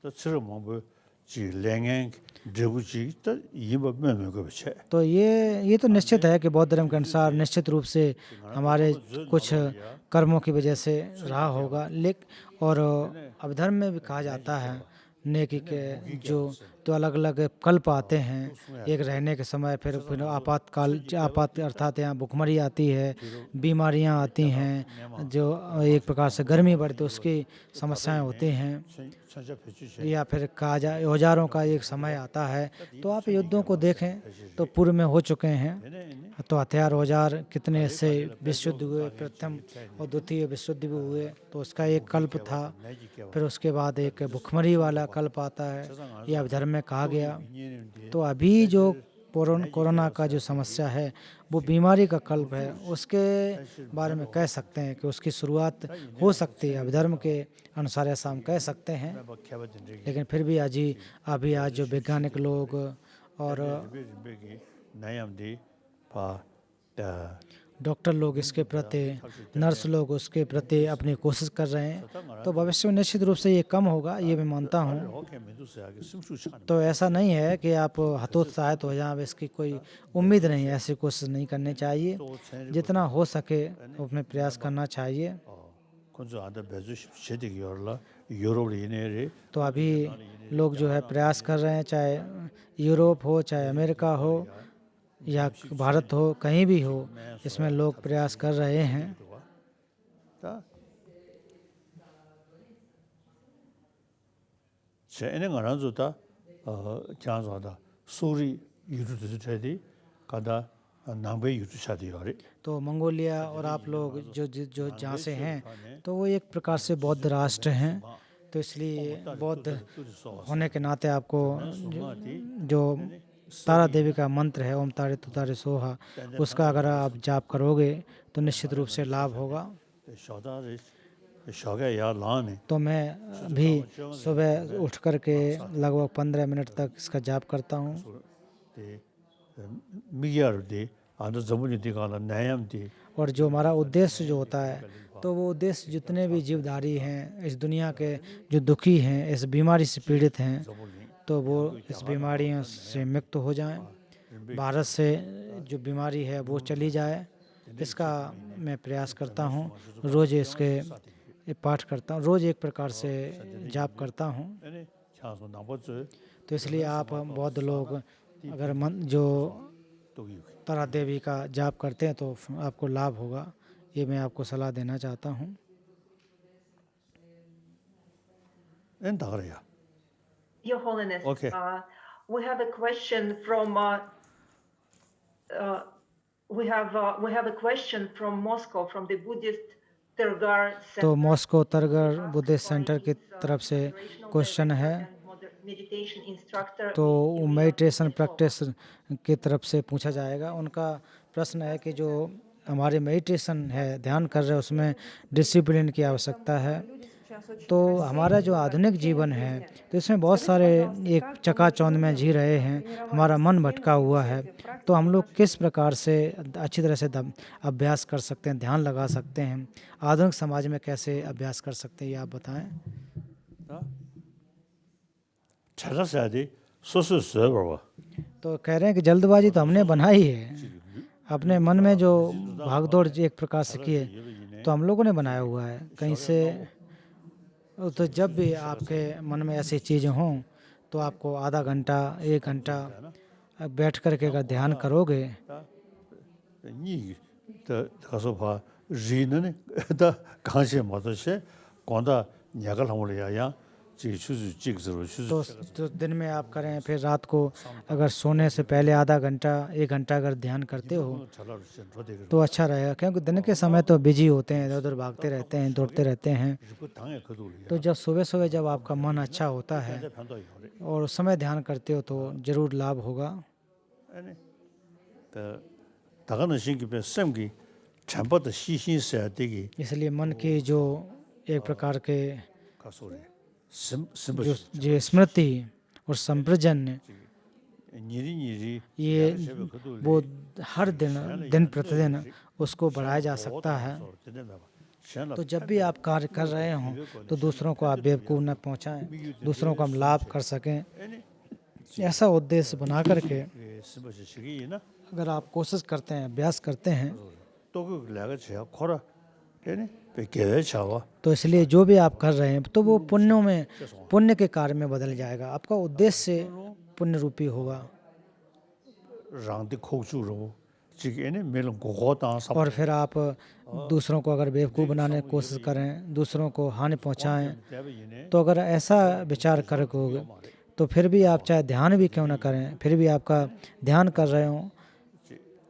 또 처럼 지 랭행 드부지 또 이거 매매 거 비체. तो ये तो निश्चित है कि बौद्ध धर्म के अनुसार निश्चित रूप से हमारे कुछ कर्मों की वजह से रहा होगा। और अभिधर्म में भी कहा जाता है नेकी के जो अलग अलग कल्प आते हैं, एक रहने के समय, फिर आपात अर्थात यहाँ भुखमरी आती है, बीमारियाँ आती हैं, जो एक प्रकार से गर्मी बढ़ती उसकी समस्याएं होती हैं, 천자 배주체. या फिर कहा जाए औजारों का एक समय आता है। तो आप युद्धों को देखें तो पूर्व में हो चुके हैं, तो हथियार औजार कितने से विश्व युद्ध हुए, प्रथम और द्वितीय विश्व युद्ध भी हुए, तो उसका एक कल्प था। फिर उसके बाद एक भुखमरी वाला कल्प आता है, यह अभिधर्म में कहा गया। तो अभी जो कोरोना का जो समस्या है वो बीमारी का कल्प है, उसके बारे में कह सकते हैं कि उसकी शुरुआत हो सकती है, अभिधर्म के अनुसार ऐसा हम कह सकते हैं। लेकिन फिर भी अभी आज जो वैज्ञानिक लोग और 나염디 파 डॉक्टर लोग इसके प्रति, नर्स लोग उसके प्रति अपनी कोशिश कर रहे हैं, तो भविष्य में निश्चित रूप से ये कम होगा, ये मैं मानता हूँ। 오케이 메두스하게 숨쉬지. तो ऐसा नहीं है कि आप हतोत्साहित हो जाएं, इसकी कोई उम्मीद नहीं है, ऐसी कोशिश नहीं करनी चाहिए। जितना हो सके अपने प्रयास करना चाहिए। 건조 안다 배주 제대기 열라 유럽 이내에 तो अभी लोग जो है प्रयास कर रहे हैं, चाहे यूरोप हो, चाहे अमेरिका हो या भारत हो, कहीं भी हो, इसमें लोग प्रयास कर रहे हैं। 다 쟤는 안 하죠다. 장소다. 소리 유튜브 되디 가다 남배 유튜브 차디요리. तो मंगोलिया और आप लोग जो जहाँ से हैं तो वो एक प्रकार से बौद्ध राष्ट्र हैं, तो इसलिए बौद्ध होने के नाते आपको जो तारा देवी का मंत्र है ओम तारे तुतारे सोहा, उसका अगर आप जाप करोगे तो निश्चित रूप से लाभ होगा। शौदारे शौगे या लाने. तो मैं भी सुबह उठ कर के लगभग 15 मिनट तक इसका जाप करता हूँ। 미야르디 아도 저분이 가라 나염디. और जो हमारा उद्देश्य जो होता है, तो वो उद्देश्य जितने भी जीवधारी हैं इस दुनिया के, जो दुखी हैं, इस बीमारी से पीड़ित हैं, तो वो इस बीमारियों से मुक्त हो जाएं, भारत से जो बीमारी है वो चली जाए, इसका मैं प्रयास करता हूँ। रोज़ इसके पाठ करता हूँ, रोज़ एक प्रकार से जाप करता हूँ। 장소 나버즈 तो इसलिए आप बौद्ध लोग अगर जो तारा देवी का जाप करते हैं तो आपको लाभ होगा, ये मैं आपको सलाह देना चाहता हूँ। 엔다 그래요. Your Holiness, Okay. We have a question from we have a question from Moscow, from the Buddhist Tergar Center. तो मॉस्को तरगर बुद्धिस्ट सेंटर की तरफ से क्वेश्चन है, Meditation instructor. तो मेडिटेशन प्रैक्टिस की तरफ से पूछा जाएगा। उनका प्रश्न है कि जो हमारे मेडिटेशन है, ध्यान कर रहे हैं, उसमें डिसिप्लिन की आवश्यकता है, तो हमारा जो आधुनिक जीवन है तो इसमें बहुत सारे एक चकाचौंध में जी रहे हैं, हमारा मन भटका हुआ है। तो हम लोग किस प्रकार से अच्छी तरह से अभ्यास कर सकते हैं, ध्यान लगा सकते हैं, आधुनिक समाज में कैसे अभ्यास कर सकते हैं, ये आप बताएं। 찾았어야 돼. 소스스 봐봐. तो कह रहे हैं कि जल्दबाजी तो हमने बनाई है, अपने मन में जो भागदौड़ एक प्रकार से की है तो हम लोगों ने बनाया हुआ है कहीं से। तो जब भी आपके मन में ऐसी चीज़ें हों तो आपको आधा घंटा 1 घंटा बैठ करके अगर ध्यान करोगे 니 가서 봐. 리는 다 관심 맞으셔. 건다 약을 하면 야야. 지 추주 찍으로 추주. तो दिन में आप करें, फिर रात को अगर सोने से पहले आधा घंटा 1 घंटा अगर ध्यान करते हो तो अच्छा रहेगा, क्योंकि दिन के समय तो बिजी होते हैं, इधर उधर भागते रहते हैं, दौड़ते रहते हैं। तो जब सुबह सुबह जब आपका मन अच्छा होता है और उस समय ध्यान करते हो तो ज़रूर लाभ होगा। 다가는 신기배 쌤기 전부터 시신해야 되기 इसलिए मन की जो एक प्रकार के 가소리 जो स्मृति और संप्रजन 니리니리 ये वो हर दिन प्रतिदिन उसको बढ़ाया जा सकता है। तो जब भी आप कार्य कर रहे हों तो दूसरों को आप बेवकूफ़ न पहुंचाएं, दूसरों को हम लाभ कर सकें, ऐसा उद्देश्य बना करके अगर आप कोशिश करते हैं, अभ्यास करते हैं 또 내가 제가 코라 얘네 बेके छावा तो इसलिए जो भी आप कर रहे हैं तो वो पुण्यों में, पुण्य के कार्य में बदल जाएगा, आपका उद्देश्य पुण्य रूपी होगा। रांदे खोचुरो जिगेने मेलन गोगोता सब और फिर आप दूसरों को अगर बेवकूफ़ बनाने की कोशिश करें, दूसरों को हानि पहुंचाएं, तो अगर ऐसा विचार करोगे तो फिर भी आप चाहे ध्यान भी क्यों ना करें, फिर भी आपका ध्यान कर रहे हो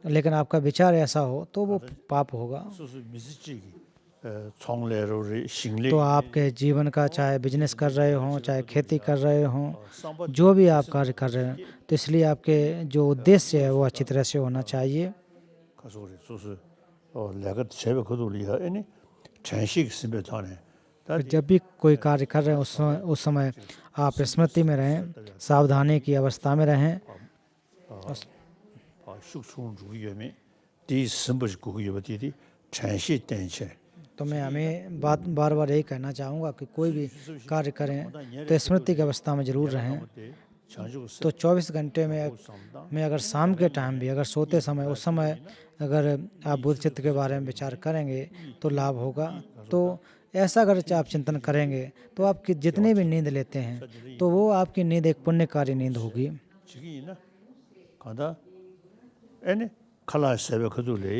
लेकिन आपका विचार ऐसा हो तो वो पाप होगा। तो आपके जीवन का चाहे बिजनेस कर रहे हों, चाहे खेती कर रहे हों, जो भी आप कार्य कर रहे हैं, तो इसलिए आपके जो उद्देश्य है वो अच्छी तरह से होना चाहिए। जब भी कोई कार्य कर रहे हैं उस समय आप स्मृति में रहें, सावधानी की अवस्था में रहें। तो मैं हमें बार बार यही कहना चाहूँगा कि कोई भी कार्य करें तो स्मृति की अवस्था में ज़रूर रहें। तो 24 घंटे में अगर शाम के टाइम भी अगर सोते समय उस समय अगर आप बुद्ध चित्त के बारे में विचार करेंगे तो लाभ होगा। तो ऐसा अगर आप चिंतन करेंगे तो आपकी जितनी भी नींद लेते हैं तो वो आपकी नींद एक पुण्यकारी नींद होगी।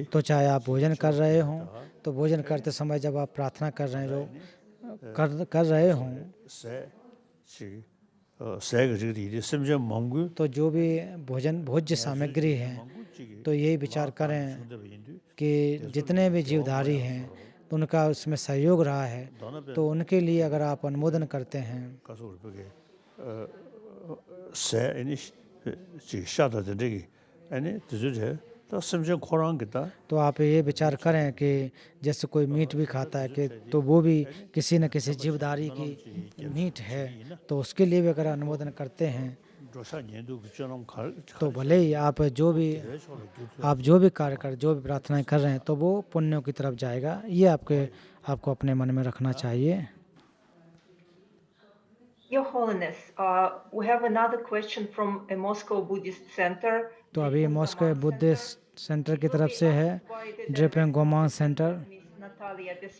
तो चाहे आप भोजन कर रहे हों तो भोजन करते समय जब आप प्रार्थना कर रहे हों तो जो भी भोज्य सामग्री है तो यही विचार करें कि जितने भी जीवधारी हैं तो उनका उसमें सहयोग रहा है, तो उनके लिए अगर आप अनुमोदन करते हैं तो आप ये विचार करें कि जैसे कोई मीट भी खाता है कि तो वो भी किसी न किसी जीवधारी की मीट है, तो उसके लिए भी अगर अनुमोदन करते हैं तो भले ही आप जो भी कार्य कर, जो भी प्रार्थनाएं कर रहे हैं तो वो पुण्यों की तरफ जाएगा। ये आपको अपने मन में रखना चाहिए। Your Holiness, we have another question from a Moscow Buddhist Center. तो अभी मॉस्को बुद्धिस्ट सेंटर की तरफ से है, ड्रेपेंग गोमांग सेंटर।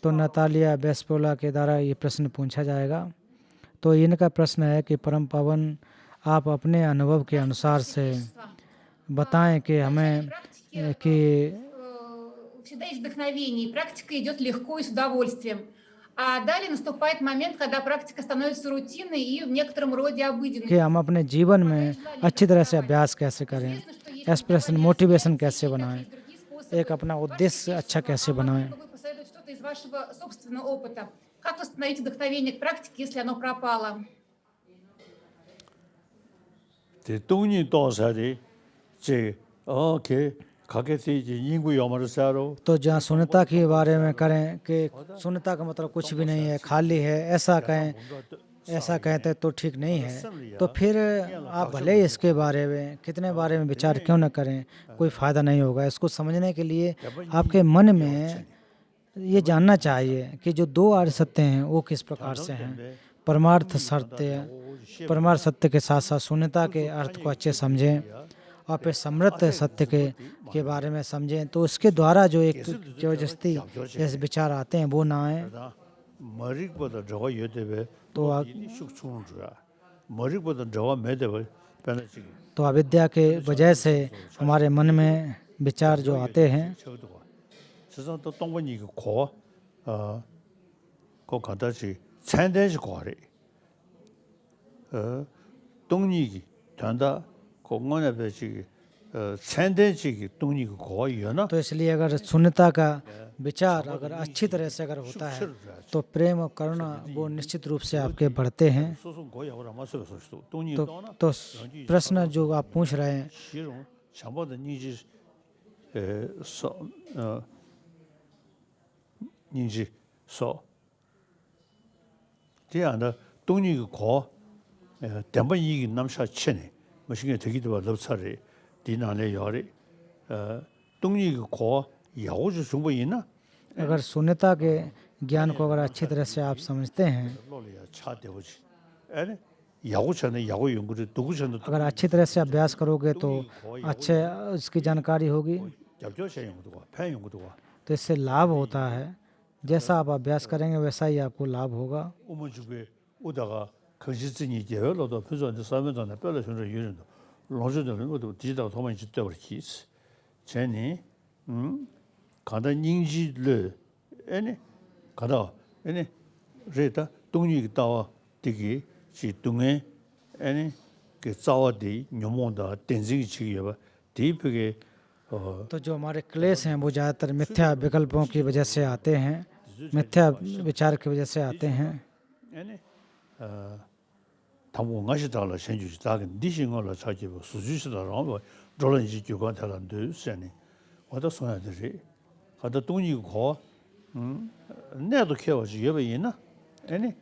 तो नतालिया बेस्पोला के द्वारा ये प्रश्न पूछा जाएगा। तो इनका प्रश्न है कि परम पावन आप अपने अनुभव के अनुसार से बताएं कि हमें कि всегда есть вдохновение, и практика идет легко и с удовольствием. А далее наступает момент, когда практика становится рутинной и в некотором роде обыденной. कि हम अपने जीवन में अच्छी तरह से अभ्यास कैसे करें, एस्पिरेशन, मोटिवेशन कैसे बनाएं, एक अपना उद्देश्य अच्छा कैसे बनाएं। Вы посоветуете что-то из вашего собственного опыта. Как восстановить вдохновение к практике, если оно пропало? 가게 때 이제 인구 영어를 써로 तो जहाँ शून्यता के बारे में करें कि शून्यता का मतलब कुछ भी नहीं है, खाली है, ऐसा कहते तो ठीक नहीं है, तो फिर आप भले ही इसके बारे में कितने बारे में विचार क्यों न करें, कोई फ़ायदा नहीं होगा। इसको समझने के लिए आपके मन में ये जानना चाहिए कि जो दो आर्य सत्य हैं वो किस प्रकार से हैं। परमार्थ सत्य के साथ साथ शून्यता के अर्थ को अच्छे समझें और फिर समृद्ध सत्य के बारे में समझें, तो उसके द्वारा जो एक जबरदस्ती जैसे विचार आते हैं वो ना आए। 머리보다 저거 여대배 तो 슉 추는 줄아 머리보다 저거 매대배 변해지기 तो अविद्या के वजह से हमारे मन में विचार जो आते हैं 세상 또 동번이 그 가다지 찬대지 거래 동리기 된다 공원에 배지 찬대지 동리기 거이나 तो इसलिए अगर शून्यता का विचार अगर अच्छी तरह से अगर होता है तो प्रेम और करुणा वो निश्चित रूप से आपके बढ़ते हैं। 소송 거야고라 마셔서 동리 तो प्रश्न जो आप पूछ रहे हैं 시롱 잠보다 니지 니지 소这样的 동리 거 대번 이기 남샤 치네 뭐신게 되기도 봐 럽사리 디나네 요리 동리 거 야오주 정보 있나 अगर शून्यता के ज्ञान को अगर अच्छी तरह से आप समझते हैं, 로리야 차 되오지 아니 야구전에 야구 연구를 누구전도 अगर अच्छी तरह से अभ्यास करोगे तो अच्छे उसकी जानकारी होगी, яб조셔 연구도 와 팬 연구도 와 तो इससे लाभ होता है। जैसा आप अभ्यास करेंगे वैसा ही आपको लाभ होगा। 오모주게 오다가 거짓진이 제어로도 표현도 사면도나 별로 전혀 유는도 로저들은 것도 디지털 도만이 짓다 버리지 제니 가다 닝지를 에네 가다 에네 레다 동이 따와 되기 지 동에 에네 그 자와디 녀몬다 댄징이 지기야 디프게 तो जो हमारे क्लेश हैं वो ज़्यादातर मिथ्या विकल्पों की वजह से आते हैं, मिथ्या विचार की वजह से आते हैं। 에네 당고 가시다라 현주지 다근 니싱어라 자기고 수주시다라고 저런 이 교관들한테 세네 와도 소야들이 가다 돈이 고 내도 키워지 여배이나 아니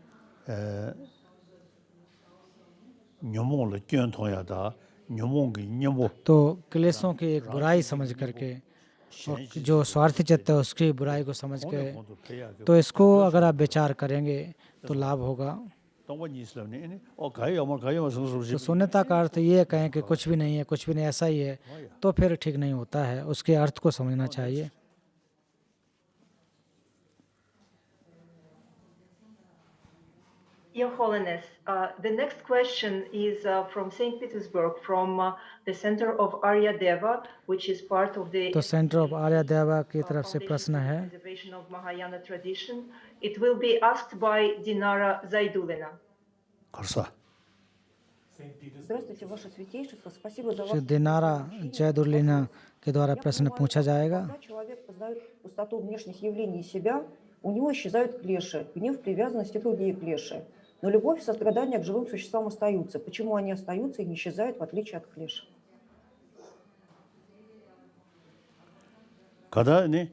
녀몽을 견통야다 녀몽이 녀모 तो क्लेशों की एक बुराई समझ करके और जो स्वार्थी चित्त है उसकी बुराई को समझ के तो इसको अगर आप विचार करेंगे तो लाभ होगा। 동원이 있으려니 가요 뭐 가요 성수시 तो शून्यता का अर्थ ये कहें कि कुछ भी नहीं है, कुछ भी नहीं, ऐसा ही है, तो फिर ठीक नहीं होता है। उसके अर्थ को समझना चाहिए। Your Holiness, the next question is from St. Petersburg, from the Center of Arya Deva, which is part of the तो सेंटर ऑफ आर्या देवा की तरफ से प्रश्न है। preservation of Mahayana tradition. It will be asked by Dinara Zaidulina. 걸사 Здравствуйте, Ваше Святейшество. Спасибо за Shri Dinara जयदुर्लिना के द्वारा प्रश्न पूछा जाएगा। Когда человек познает пустоту внешних явлений себя, у него исчезают клеши, гнев, привязанность и другие клеши. Но любовь и сострадание к живым существам остаются. Почему они остаются и не исчезают, в отличие от клеш? 가다니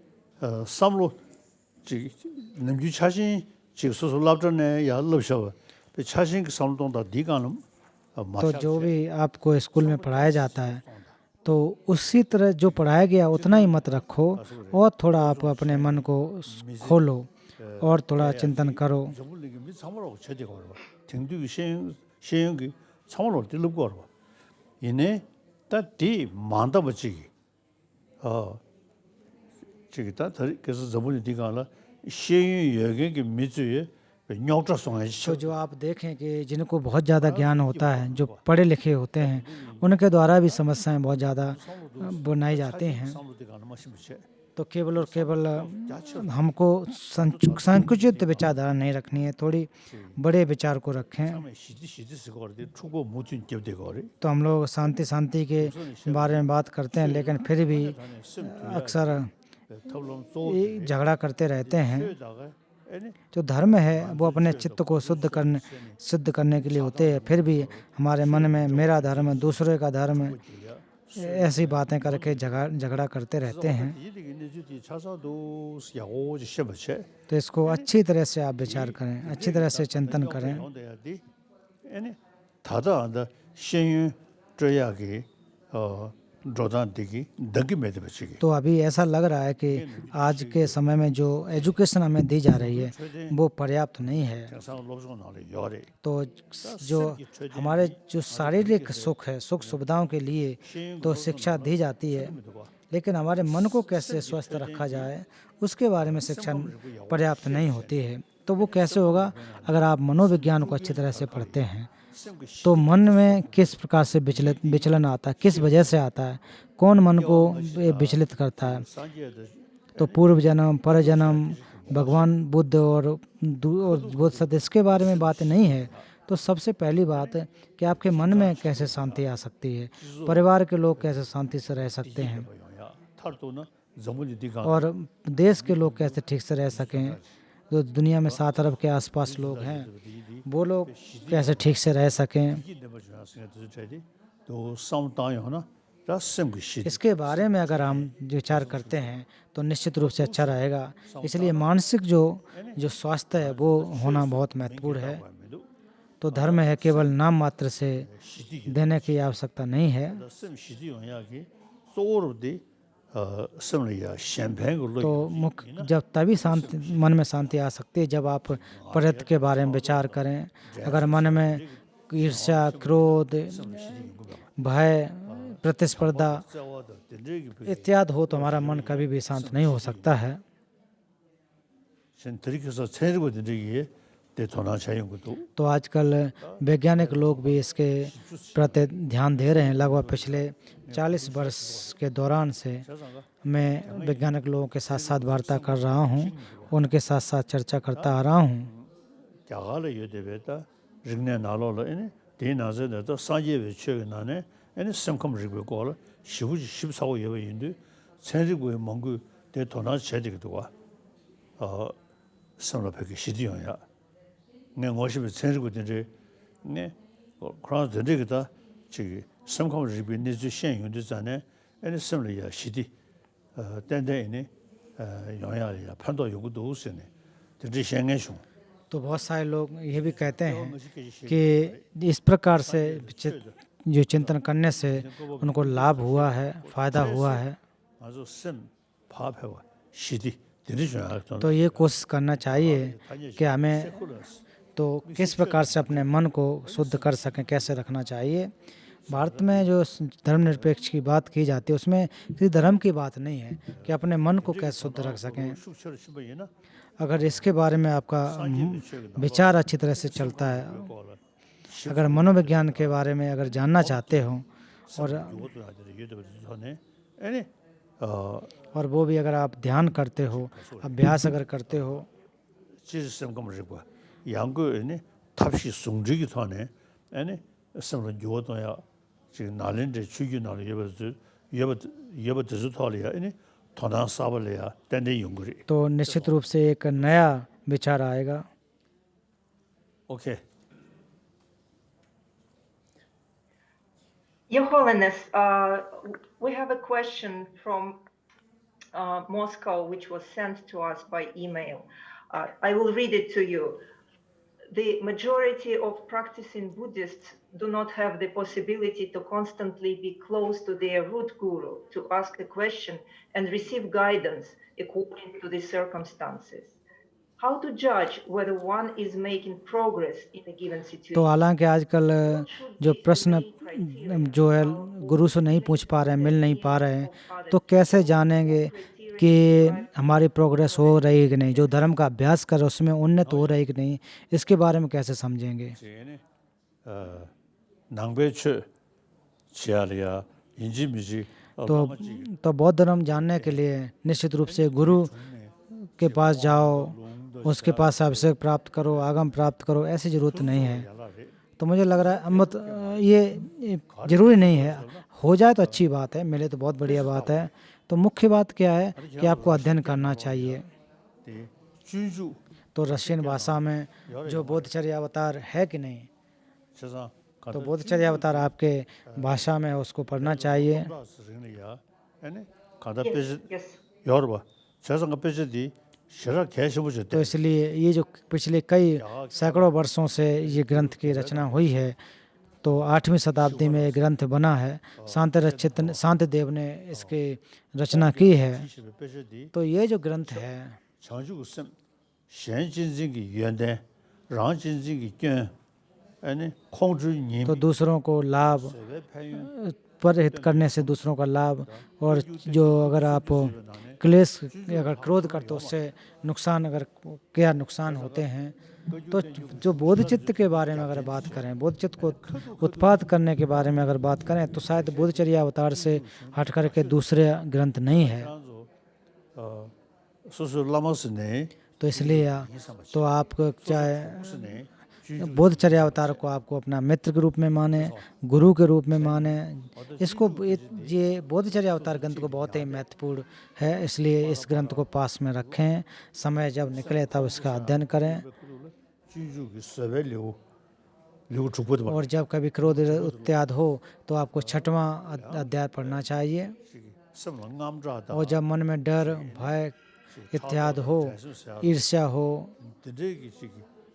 삼로 지 남주 자신 지 소소 랍전에 야 럽셔 자신 그 삼동다 디가는 तो जो भी आपको स्कूल में पढ़ाया जाता है तो उसी तरह जो पढ़ाया गया उतना ही मत रखो और थोड़ा आप अपने मन को खोलो और थोड़ा चिंतन करो। 저불리기 미 삼으라고 제대로 걸어 등두기 시행기 삼으로 들고 걸어 이네 다디 만다 버지기 저기 다 그래서 저분이 디가라 시행 여경기 미주에 तो जो आप देखें कि जिनको बहुत ज़्यादा ज्ञान होता है, जो पढ़े लिखे होते हैं, उनके द्वारा भी समस्याएं बहुत ज़्यादा बनाई जाती हैं। तो केवल और केवल हमको संकुचित विचारधारा नहीं रखनी है, थोड़ी बड़े विचार को रखें। तो हम लोग शांति शांति के बारे में बात करते हैं, लेकिन फिर भी अक्सर झगड़ा करते रहते हैं। जो धर्म है वो अपने चित्त को सिद्ध करने के लिए होते हैं। फिर भी हमारे मन में मेरा धर्म, दूसरे का धर्म, ऐसी बातें करके झगड़ा करते रहते हैं। तो इसको अच्छी तरह से आप विचार करें, अच्छी तरह से चिंतन करें। 다다한다 신윤 저야기 조단 되기 덕이 매드 버치기 तो अभी ऐसा लग रहा है कि आज के समय में जो एजुकेशन हमें दी जा रही है वो पर्याप्त नहीं है। 정상 로브스고 나래 요래 तो जो हमारे जो शारीरिक सुख है, सुख सुविधाओं के लिए तो शिक्षा दी जाती है, लेकिन हमारे मन को कैसे स्वस्थ रखा जाए उसके बारे में शिक्षा पर्याप्त नहीं होती है। तो वो कैसे होगा? अगर आप मनोविज्ञान को अच्छी तरह से पढ़ते हैं तो मन में किस प्रकार से विचलन आता है, किस वजह से आता है, कौन मन को विचलित करता है। तो पूर्व जन्म, पर जन्म, भगवान बुद्ध और बोधिसत्व, इसके बारे में बात नहीं है। तो सबसे पहली बात है कि आपके मन में कैसे शांति आ सकती है, परिवार के लोग कैसे शांति से रह सकते हैं, और देश के लोग कैसे ठीक से रह सकें। जो दुनिया में 7 अरब के आसपास लोग हैं वो लोग कैसे ठीक से रह सकें, इसके बारे में अगर हम विचार करते हैं तो निश्चित रूप से अच्छा रहेगा। इसलिए मानसिक जो स्वास्थ्य है वो होना बहुत महत्वपूर्ण है। तो धर्म है केवल नाम मात्र से देने की आवश्यकता नहीं है। तो मुख्य जब तभी शांति, मन में शांति आ सकती है जब आप प्रयत्न के बारे में विचार करें। अगर मन में ईर्ष्या, क्रोध, भय, प्रतिस्पर्धा इत्यादि हो तो हमारा मन कभी भी शांत नहीं हो सकता है। तो आजकल वैज्ञानिक लोग भी इसके प्रति ध्यान दे रहे हैं। लगभग पिछले 40 वर्ष के दौरान से मैं वैज्ञानिक लोगों के साथ साथ वार्ता कर रहा हूँ, उनके साथ साथ चर्चा करता आ रहा हूँ। 네 모습이 전부 되는데 네 그런 데가 저기 성공을 리뷰니즈 현용도 전에 애는 섬이야 시디 단단히 영향이야 판도 요구도 없으네这些应该说 तो बहुत सारे लोग ये भी कहते हैं कि इस प्रकार से जो चिंतन करने से उनको लाभ हुआ है, फायदा हुआ है। 아주 심 파페와 시디 되는 तो ये कोशिश करना चाहिए कि हमें तो किस प्रकार से अपने मन को शुद्ध कर सकें, कैसे रखना चाहिए। भारत में जो धर्मनिरपेक्ष की बात की जाती है उसमें किसी धर्म की बात नहीं है कि अपने मन को कैसे शुद्ध रख सकें। अगर इसके बारे में आपका विचार अच्छी तरह से चलता है, अगर मनोविज्ञान के बारे में अगर जानना चाहते हो और वो भी अगर आप ध्यान करते हो, अभ्यास अगर करते हो, 양거네 탑시 송지기 전에 아니 선로 요도야 지금 나른데 주기 나를 예버도 토리야 아니 도나 사벌이야 땡데 용거리 तो निश्चित रूप से एक नया विचार आएगा। Okay Your Holiness, we have a question from Moscow which was sent to us by email. I will read it to you. The majority of practicing Buddhists do not have the possibility to constantly be close to their root guru to ask a question and receive guidance according to the circumstances. How to judge whether one is making progress in a given situation? तो हालांकि आजकल जो प्रश्न जो है गुरु से नहीं पूछ पा रहे हैं, मिल नहीं पा रहे हैं, तो कैसे जानेंगे कि हमारी प्रोग्रेस हो रही है कि नहीं, जो धर्म का अभ्यास कर उसमें उन्नत हो रही है कि नहीं, इसके बारे में कैसे समझेंगे। तो बौद्ध धर्म जानने के लिए निश्चित रूप से गुरु के पास जाओ, उसके पास अभिषेक प्राप्त करो, आगम प्राप्त करो, ऐसी ज़रूरत नहीं है। तो मुझे लग रहा है ये ज़रूरी नहीं है, हो जाए तो अच्छी बात है, मिले तो बहुत बढ़िया बात है। तो मुख्य बात क्या है कि आपको अध्ययन करना चाहिए। तो रशियन भाषा में जो बोधचर्या अवतार है कि नहीं, तो बोधचर्या अवतार आपके भाषा में है, उसको पढ़ना चाहिए। Yes, yes. 여러분, 세상에 빼지디 शरा कैसे मुझे तो इसलिए ये जो पिछले कई सैकड़ों वर्षों से ये ग्रंथ की रचना हुई है, तो 8वीं शताब्दी में ये ग्रंथ बना है। शांतिदेव ने इसकी रचना की है। तो ये जो ग्रंथ है, 장주고 쌤 현진진기 연대 랑진진기 견 아니 공주님 तो दूसरों को लाभ परहित करने से दूसरों का लाभ, और जो अगर आप क्लेश अगर क्रोध करते हो उससे नुकसान, अगर क्या नुकसान होते हैं, तो जो बोधचित्त के बारे में अगर बात करें, बोधचित्त को उत्पाद करने के बारे में अगर बात करें, तो शायद बोधचर्या अवतार से हट करके दूसरे ग्रंथ नहीं है। 소소라마스네 तो इसलिए तो आप चाहे बोधचर्या अवतार को आपको अपना मित्र के रूप में माने, गुरु के रूप में माने। इसको ये बोधचर्या अवतार ग्रंथ को बहुत ही महत्वपूर्ण है, इसलिए इस ग्रंथ को पास में रखें। समय जब निकले तब इसका अध्ययन करें, और जब कभी क्रोध इत्यादि हो तो आपको 6वां अध्याय पढ़ना चाहिए। और जब मन में डर, भय इत्यादि हो, ईर्ष्या हो,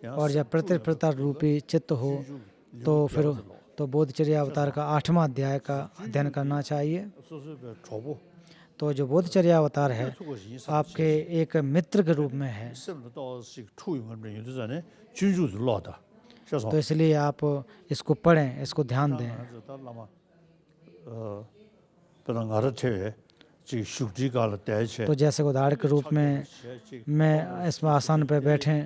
और जब प्रतिस्पर्धा रूपी चित्त हो, तो फिर तो बोधचर्या अवतार का 8वां अध्याय का अध्ययन करना चाहिए। तो जो बोधचर्या अवतार है आपके एक मित्र के रूप में है, तो इसलिए आप इसको पढ़ें, इसको ध्यान दें। तो जैसे उदाहरण के रूप में मैं इस आसन पे बैठे,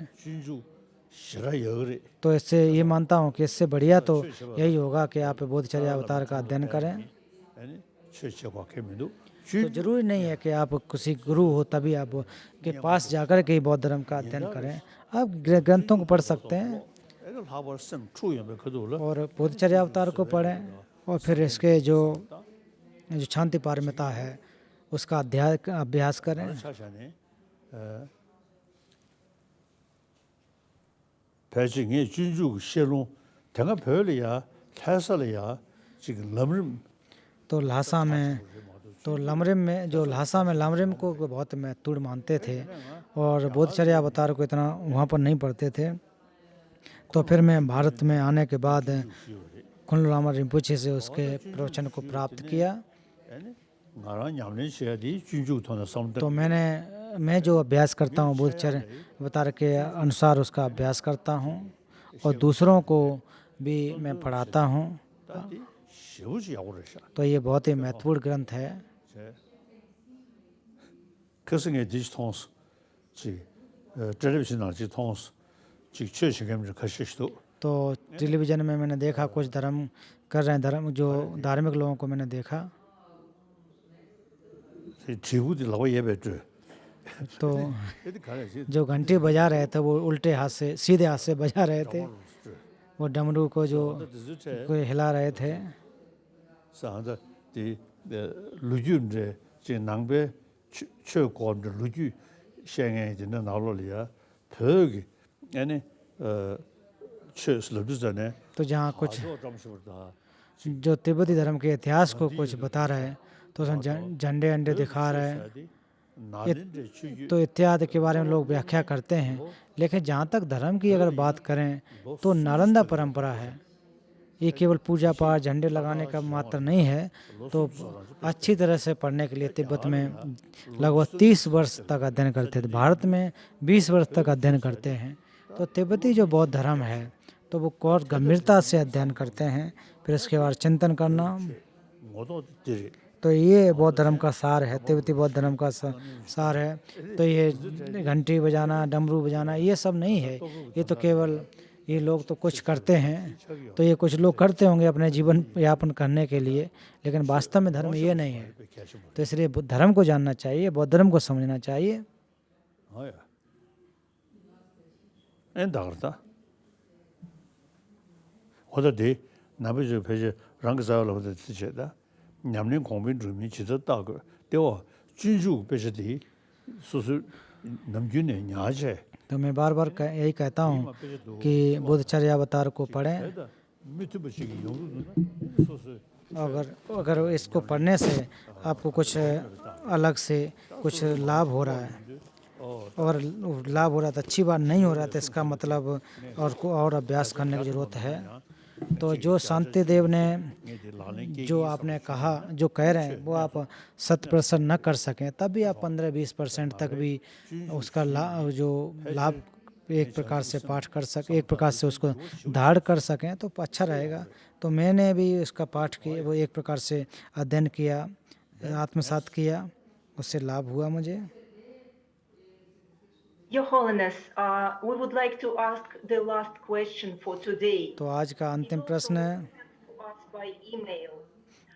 तो इससे ये मानता हूँ कि इससे बढ़िया तो यही होगा कि आप बोधचर्या अवतार का अध्ययन करें। तो जरूरी नहीं है कि आप किसी गुरु हो तभी आप के पास जाकर के बौद्ध धर्म का अध्ययन करें। आप ग्रंथों को पढ़ सकते हैं और बोधचर्या अवतार को पढ़ें, और फिर इसके जो शांति पारमिता है उसका अभ्यास करें। 배정의 준주 실로 대가 별이야 태설이야 지금 너무 तो लहासा में लमरिम में जो लहासा में लमरिम को बहुत महत्वपूर्ण मानते थे, और बोधचर्या अवतार को इतना वहाँ पर नहीं पढ़ते थे। तो फिर मैं भारत में आने के बाद कुंडल लामा रिम्पोचे से उसके प्रवचन को प्राप्त किया। तो मैं जो अभ्यास करता हूँ बोधचर्या अवतार के अनुसार उसका अभ्यास करता हूँ, और दूसरों को भी मैं पढ़ाता हूँ। तो ये बहुत ही महत्वपूर्ण ग्रंथ है। तो टेलीविज़न में मैंने देखा कुछ धर्म कर रहे हैं, जो धार्मिक लोगों को मैंने देखा। तो जो घंटी बजा रहे थे वो उल्टे हाथ से सीधे हाथ से बजा रहे थे, वो डमरू को जो कोई हिला रहे थे। तो जहाँ कुछ जो तिब्बती धर्म के इतिहास को कुछ बता रहे हैं, तो उसमें झंडे अंडे दिखा रहे हैं, तो इत्यादि के बारे में लोग व्याख्या करते हैं। लेकिन जहाँ तक धर्म की अगर बात करें तो नालंदा परंपरा है, ये केवल पूजा पाठ झंडे लगाने का मात्र नहीं है। तो अच्छी तरह से पढ़ने के लिए तिब्बत में लगभग 30 वर्ष तक अध्ययन करते थे, भारत में 20 वर्ष तक अध्ययन करते हैं। तो तिब्बती जो बौद्ध धर्म है तो वो और गंभीरता से अध्ययन करते हैं, फिर इसके बाद चिंतन करना। तो ये बौद्ध धर्म का सार है, तिब्बती बौद्ध धर्म का सार है। तो ये घंटी बजाना, डमरू बजाना ये सब नहीं है, ये तो केवल ये लोग तो कुछ करते हैं, तो ये कुछ लोग करते होंगे अपने जीवन यापन करने के लिए, लेकिन वास्तव में धर्म ये नहीं है। तो इसलिए धर्म को जानना चाहिए, बौद्ध धर्म को समझना चाहिए। 냠린 공빈 주민 지졌다고 되어 준주 배시디 소소 남균의 냐제 तो मैं बार बार यही कहता हूँ कि बोधचर्या अवतार को पढ़ें, 미투브 시기 용도도 소소 अगर इसको पढ़ने से आपको कुछ अलग से कुछ लाभ हो रहा है और लाभ हो रहा है तो अच्छी बात, नहीं हो रहा तो इसका मतलब और अभ्यास करने की ज़रूरत है। तो जो शांति देव ने जो आपने कहा, जो कह रहे हैं वो आप 100% न कर सकें, तब भी आप 15-20% तक भी उसका जो लाभ एक प्रकार से पाठ कर सके, एक प्रकार से उसको धारण कर सकें तो अच्छा रहेगा। तो मैंने भी उसका पाठ किया, वो एक प्रकार से अध्ययन किया, आत्मसात किया, उससे लाभ हुआ मुझे। Your Holiness, we would like to ask the last question for today. तो आज का अंतिम प्रश्न है, To us by email.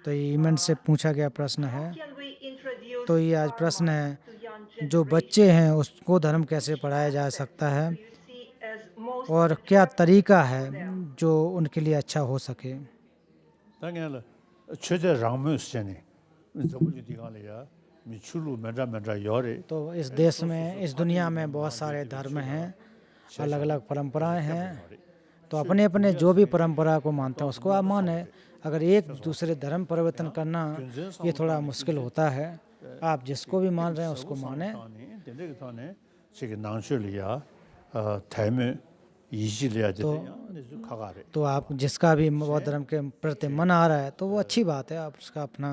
तो ये ईमेल से पूछा गया प्रश्न है। Can we introduce तो ये आज Dharma प्रश्न है, to young जो generation? बच्चे हैं उसको धर्म कैसे पढ़ाया जा सकता है You see as most और क्या तरीका है जो उनके लिए अच्छा हो सके। 당연히 최대 랑무스잖니 저분이 디가래야 미출루 메자 요래 तो इस देश में, इस दुनिया में बहुत सारे धर्म हैं, अलग अलग परंपराएं हैं। तो अपने अपने जो भी परंपरा को मानते हैं उसको आप माने। अगर एक दूसरे धर्म परिवर्तन करना ये थोड़ा मुश्किल होता है। आप जिसको भी मान रहे हैं उसको माने। 된데 그다음에 지금 낭실이야 대면 이질해야 돼. 가가래. तो आप जिसका भी बौद्ध धर्म के प्रति मन आ रहा है तो वो अच्छी बात है, आप उसका अपना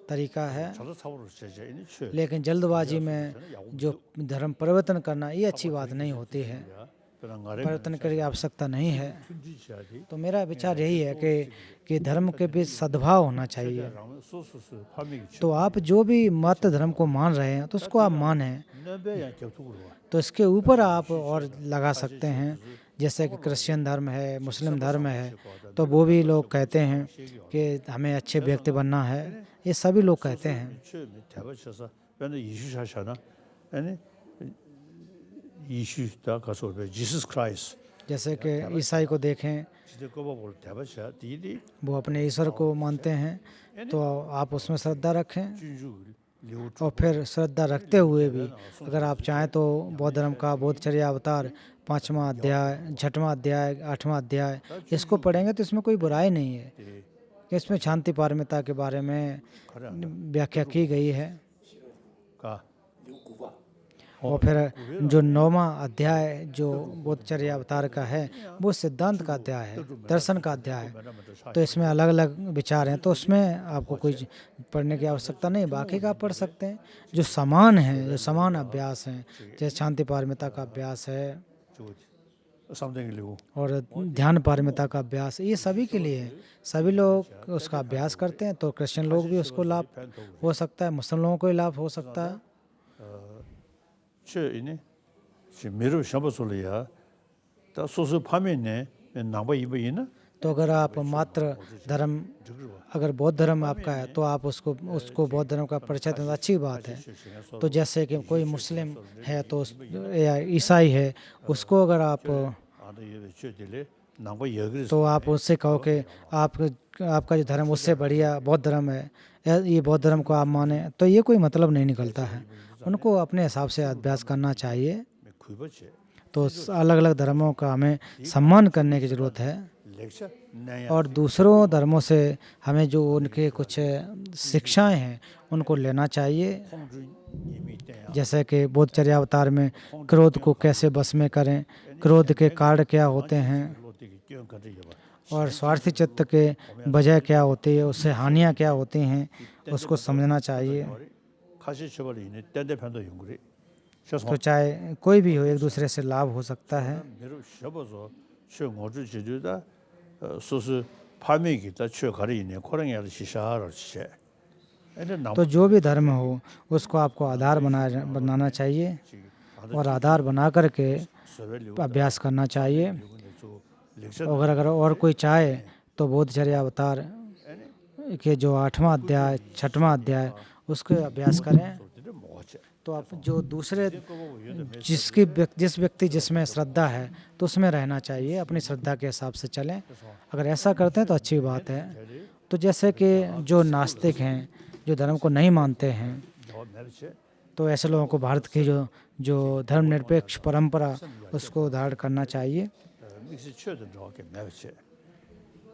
तरीका है। 저도 사고를 제제 이니 최. लेकिन जल्दबाजी में जो धर्म परिवर्तन करना ये अच्छी बात नहीं होती है, 그런 거래. परिवर्तन की आवश्यकता नहीं है। 준지셔야지. तो मेरा विचार यही है कि धर्म के बीच सद्भाव होना चाहिए। 소소소 파밍이 तो आप जो भी मत धर्म को मान रहे हैं तो उसको आप मानें, 내배야 격투로 와. तो इसके ऊपर आप और लगा सकते हैं। जैसे कि क्रिश्चियन धर्म है, मुस्लिम धर्म है, तो वो भी लोग कहते हैं कि हमें अच्छे व्यक्ति बनना है, ये सभी लोग कहते हैं। 최 대버쳐서 근데 이슈샤샤나 아니 이슈다 가서 왜 지스 크라이스트 जैसे कि ईसाई को देखें, 지대 거버 볼 대버쳐 디디 वो अपने ईश्वर को मानते हैं, तो आप उसमें श्रद्धा रखें। 준주 लिउ और फिर श्रद्धा रखते हुए भी अगर आप चाहें तो बौद्ध धर्म का बोधचर्या अवतार 5वां अध्याय, 6वां अध्याय, 8वां अध्याय इसको पढ़ेंगे तो इसमें कोई बुराई नहीं है। इसमें शांति पारमिता के बारे में व्याख्या की गई है। 가 और फिर जो 9वां अध्याय जो बोधचर्या अवतार का है वो सिद्धांत का अध्याय है, दर्शन का अध्याय है। तो इसमें अलग अलग विचार हैं, तो उसमें आपको कोई पढ़ने की आवश्यकता नहीं, बाकी का आप पढ़ सकते हैं। जो समान है, जो समान अभ्यास हैं, जैसे शांति पारमिता का अभ्यास है 삼등이 लिउ और ध्यान पारमिता का अभ्यास, ये सभी के लिए है। सभी लोग उसका अभ्यास करते हैं, तो क्रिश्चियन लोग भी उसको लाभ हो सकता है, मुस्लिम लोगों को भी लाभ हो सकता है। 최 이니 지금 미루 샤바솔이야 다 소소 파면네 나바 이버이나 तो अगर आप मात्र धर्म, अगर बौद्ध धर्म आपका है तो आप उसको बौद्ध धर्म का परिचय देना अच्छी बात है। तो जैसे कि कोई मुस्लिम है तो या ईसाई है, उसको अगर आप 아도 예 최딜레 나바 여그리 तो आप उससे कहो कि आपका जो धर्म उससे बढ़िया बौद्ध धर्म है, ये बौद्ध धर्म को आप माने, तो ये कोई मतलब नहीं निकलता है। उनको अपने हिसाब से अभ्यास करना चाहिए। 구버체 तो अलग अलग धर्मों का हमें सम्मान करने की ज़रूरत है 렉처 나야 और दूसरों धर्मों से हमें जो उनके कुछ शिक्षाएं हैं उनको लेना चाहिए। 이미 있대야 जैसे कि बोधचर्या अवतार में क्रोध को कैसे बस में करें, क्रोध के कारण क्या होते हैं 로티기 끼어가지 봐 और स्वार्थी चित्त के वजह क्या होती है, उससे हानियाँ क्या होती हैं, उसको समझना चाहिए। 카시 처벌이네 딴데 편도 연구리 तो चाहे कोई भी हो, एक दूसरे से लाभ हो सकता है। 미루 셔버서 최 모주 제주다 소소 파밍이다 최 가리네 코랑이를 시샤를 시제 근데 나 तो जो भी धर्म हो उसको आपको आधार बनाना चाहिए और आधार बना करके 서벨리고 अभ्यास करना चाहिए। 렉처 अगर और कोई चाहे तो बोधचर्या अवतार के जो 8वां अध्याय, 6वां अध्याय उसके अभ्यास करें। 소리를 뭐지 तो आप जो दूसरे जिस व्यक्ति जिसमें श्रद्धा है तो उसमें रहना चाहिए, अपनी श्रद्धा के हिसाब से चलें। अगर ऐसा करते हैं तो अच्छी बात है। तो जैसे कि जो नास्तिक हैं, जो धर्म को नहीं मानते हैं, 더 내리체 तो ऐसे लोगों को भारत की जो धर्मनिरपेक्ष परंपरा उसको धारण करना चाहिए। 믹스 최도 저게 내리체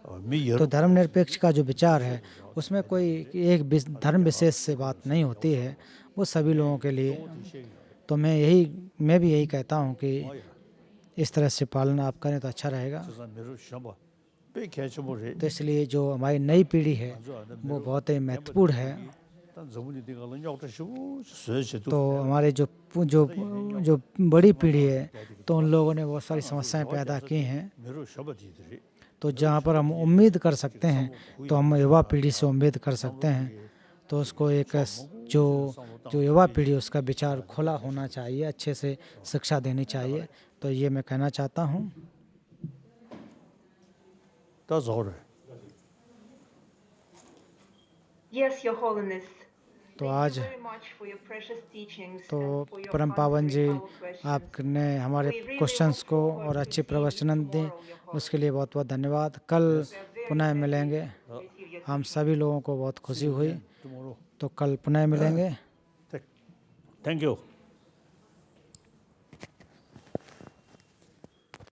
mi yer तो धर्मनिरपेक्ष का जो विचार है उसमें कोई एक धर्म विशेष से बात नहीं होती है, वो सभी लोगों के लिए। तो मैं भी यही कहता हूँ कि इस तरह से पालन आप करें तो अच्छा रहेगा। meru shamba pe kyeche mo re तो इसलिए जो हमारी नई पीढ़ी है वो बहुत ही महत्वपूर्ण है। tan zamuni de galan yaw ta shu sue che tu तो हमारे जो जो जो बड़ी पीढ़ी है तो उन लोगों ने बहुत सारी समस्याएं पैदा की हैं। meru shamba di de तो जहाँ पर हम उम्मीद कर सकते हैं तो हम युवा पीढ़ी से उम्मीद कर सकते हैं। तो उसको एक जो युवा पीढ़ी उसका विचार खुला होना चाहिए, अच्छे से शिक्षा देनी चाहिए। तो ये मैं कहना चाहता हूँ। ta zor Yes, Your Holiness. तो Thank आज you very much for your precious teachings तो and for your परम पावन जी answering our questions. आपने हमारे We really क्वेश्चंस look को forward और to अच्छे seeing you प्रवचन दें, tomorrow, Your Holiness. उसके लिए बहुत बहुत धन्यवाद। कल We are very पुनः happy मिलेंगे। to receive your हम teachings. सभी लोगों को बहुत खुशी हुई। tomorrow तो कल पुनः मिलेंगे। thank you